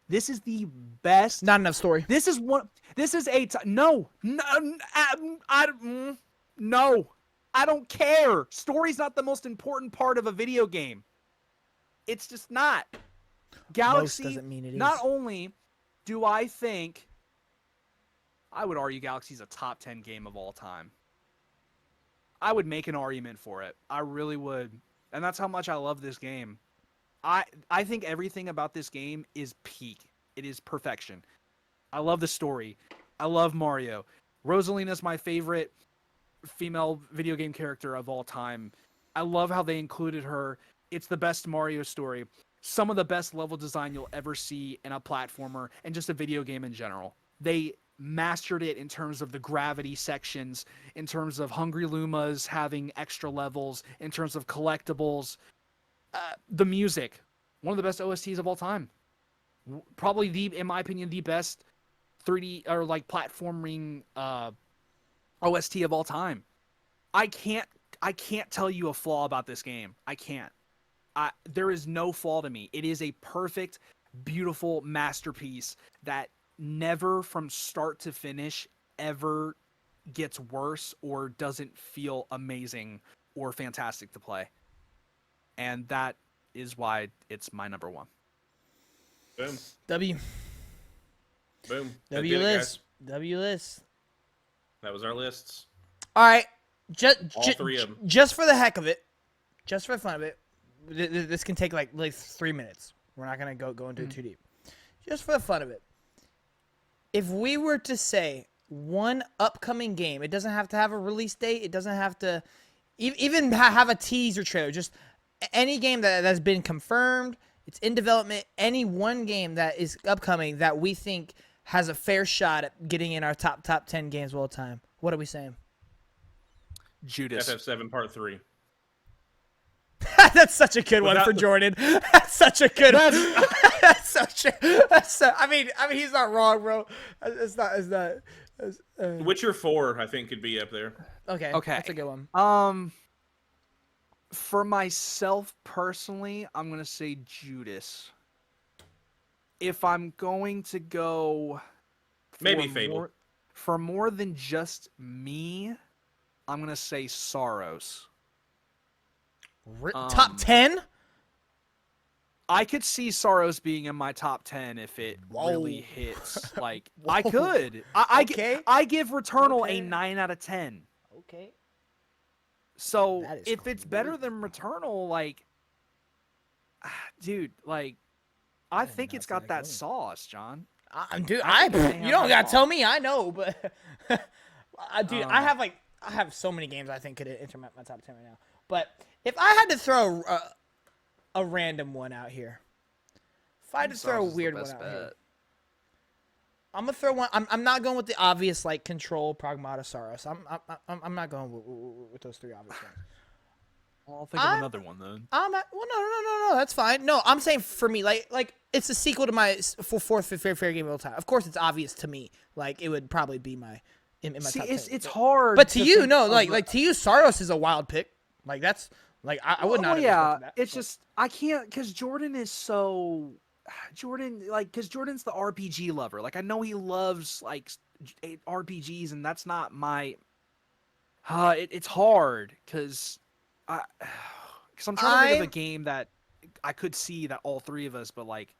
This is the best. Not enough story. This is one. This is no. I don't care. Story's not the most important part of a video game. It's just not. Galaxy doesn't mean it is. Not only do I think, I would argue Galaxy's a top 10 game of all time. I would make an argument for it. I really would. And that's how much I love this game. I think everything about this game is peak. It is perfection. I love the story. I love Mario. Rosalina's my favorite female video game character of all time. I love how they included her. It's the best Mario story. Some of the best level design you'll ever see in a platformer and just a video game in general. They mastered it in terms of the gravity sections, in terms of Hungry Lumas having extra levels, in terms of collectibles. The music, one of the best OSTs of all time. Probably in my opinion, the best 3D or like platforming OST of all time. I can't tell you a flaw about this game. I can't. There is no flaw to me. It is a perfect, beautiful masterpiece that never from start to finish ever gets worse or doesn't feel amazing or fantastic to play. And that is why it's my number one. Boom. W. Boom. That W did it, list. guys. W list. That was our lists. All right. All three of them. Just for the heck of it, just for the fun of it, this can take like 3 minutes. We're not gonna go into it too deep. Just for the fun of it, if we were to say one upcoming game, it doesn't have to have a release date. It doesn't have to even have a teaser trailer. Just any game that's been confirmed, it's in development. Any one game that is upcoming that we think has a fair shot at getting in our top 10 games of all time. What are we saying? Judas. FF7 Part 3. That's such a good one for Jordan. That's such a good one. I mean, he's not wrong, bro. It's not. Witcher 4, I think, could be up there. Okay. That's a good one. For myself personally, I'm gonna say Judas. If I'm going to go, Maybe Fable. For more than just me, I'm gonna say Sorrows. Top 10? I could see Sorrows being in my top 10 if it really hits. Like, I could. I give Returnal a 9 out of 10. Okay. So if it's better than Returnal, like, dude, like, I think it's got that sauce, John. Dude, you don't gotta tell me. I know, but dude, I have so many games I think could enter my top 10 right now. But if I had to throw a random one out here, if I had to throw a weird one out here, I'm gonna throw one. I'm not going with the obvious like Control, Pragmata, Saros. I'm not going with those three obvious ones. Well, I'll think of another one then. No. That's fine. No, I'm saying for me, like it's a sequel to my fourth favorite game of all time. Of course, it's obvious to me. Like it would probably be my in my top 10. It's hard. But to you, no, like to you, Saros is a wild pick. Like that's like I would not. Well, yeah, that, it's just I can't because Jordan is so because Jordan's the RPG lover. Like I know he loves like RPGs, and that's not my. It's hard because I'm trying to think of a game that I could see that all three of us, but like.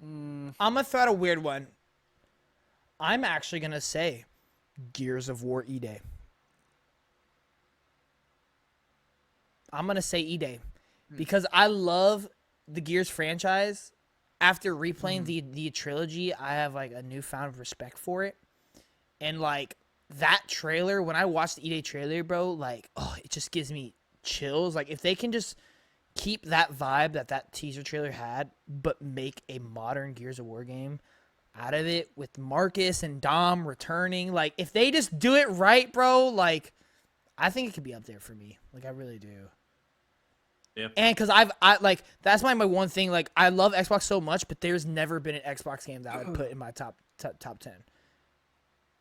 I'm gonna throw out a weird one. I'm actually gonna say Gears of War E-Day. I'm gonna say E-Day because I love the Gears franchise. After replaying the trilogy, I have like a newfound respect for it. And like that trailer, when I watched the E-Day trailer, bro, like it just gives me chills. Like if they can just keep that vibe that teaser trailer had, but make a modern Gears of War game out of it with Marcus and Dom returning, like if they just do it right, bro, like I think it could be up there for me. Like I really do. Yeah. And because I like that's my one thing. Like I love Xbox so much, but there's never been an Xbox game that I would put in my top 10.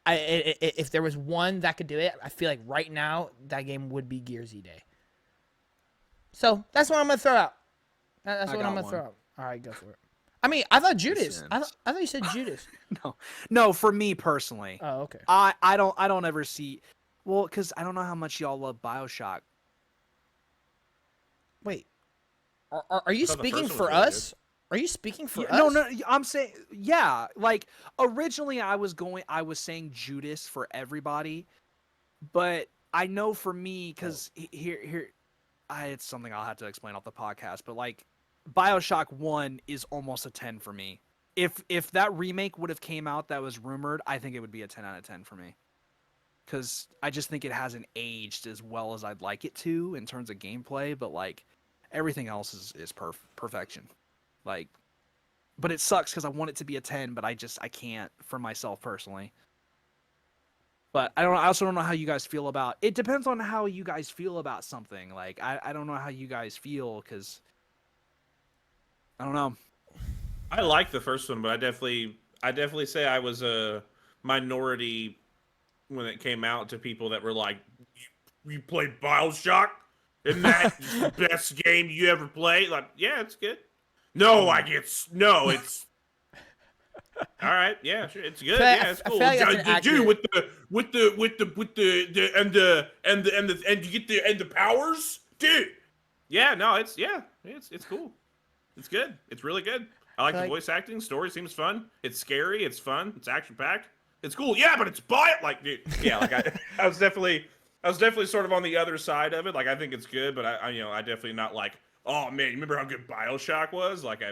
If there was one that could do it, I feel like right now that game would be Gears E-Day. So that's what I'm gonna throw out. That's what I'm gonna throw out. All right, go for it. I mean, I thought Judas. I thought you said Judas. No, for me personally. Oh, okay. I don't ever see. Well, because I don't know how much y'all love BioShock. Wait, are you thought the speaking first for one was really us? Are you speaking for us? No, I'm saying, yeah. Like originally, I was saying Judas for everybody, but I know for me, because it's something I'll have to explain off the podcast. But like, BioShock 1 is almost a 10 for me. If that remake would have came out that was rumored, I think it would be a 10 out of 10 for me. Because I just think it hasn't aged as well as I'd like it to in terms of gameplay, but like everything else is perfection. Like, but it sucks because I want it to be a 10, but I can't for myself personally. But I also don't know how you guys feel about it. Depends on how you guys feel about something. Like I don't know how you guys feel because I don't know. I like the first one, but I definitely say I was a minority when it came out to people that were like, "You played BioShock? Isn't that the best game you ever played?" Like, yeah, it's good. No, it's all right. Yeah, sure, it's good. Yeah, it's cool. I feel like that's Dude, with the you get the powers, dude. Yeah, no, it's cool. It's good. It's really good. I like the voice acting. Story seems fun. It's scary. It's fun. It's action packed. It's cool. Yeah, but it's like, dude. Yeah, like I was definitely sort of on the other side of it. Like I think it's good, but I definitely not like, oh man, you remember how good BioShock was? Like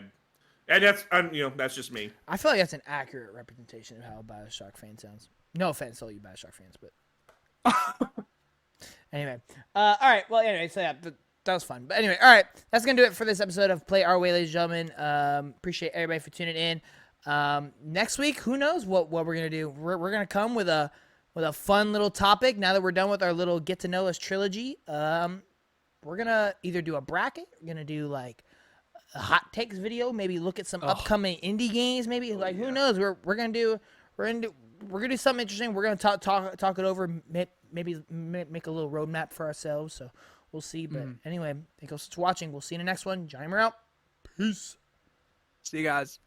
that's just me. I feel like that's an accurate representation of how a BioShock fan sounds. No offense to all you BioShock fans, but anyway. All right. Well, anyway, so yeah, that was fun. But anyway, all right. That's going to do it for this episode of Play Our Way, ladies and gentlemen. Appreciate everybody for tuning in. Next week, who knows what we're going to do. We're going to come with a fun little topic now that we're done with our little Get to Know Us trilogy. We're going to either do a bracket. We're going to do like a hot takes video, maybe look at some upcoming indie games, maybe who knows. We're going to do something interesting. We're going to talk it over, maybe make a little roadmap for ourselves. So we'll see. But anyway, thank you all for watching. We'll see you in the next one. Johnnymmer out. Peace. See you guys.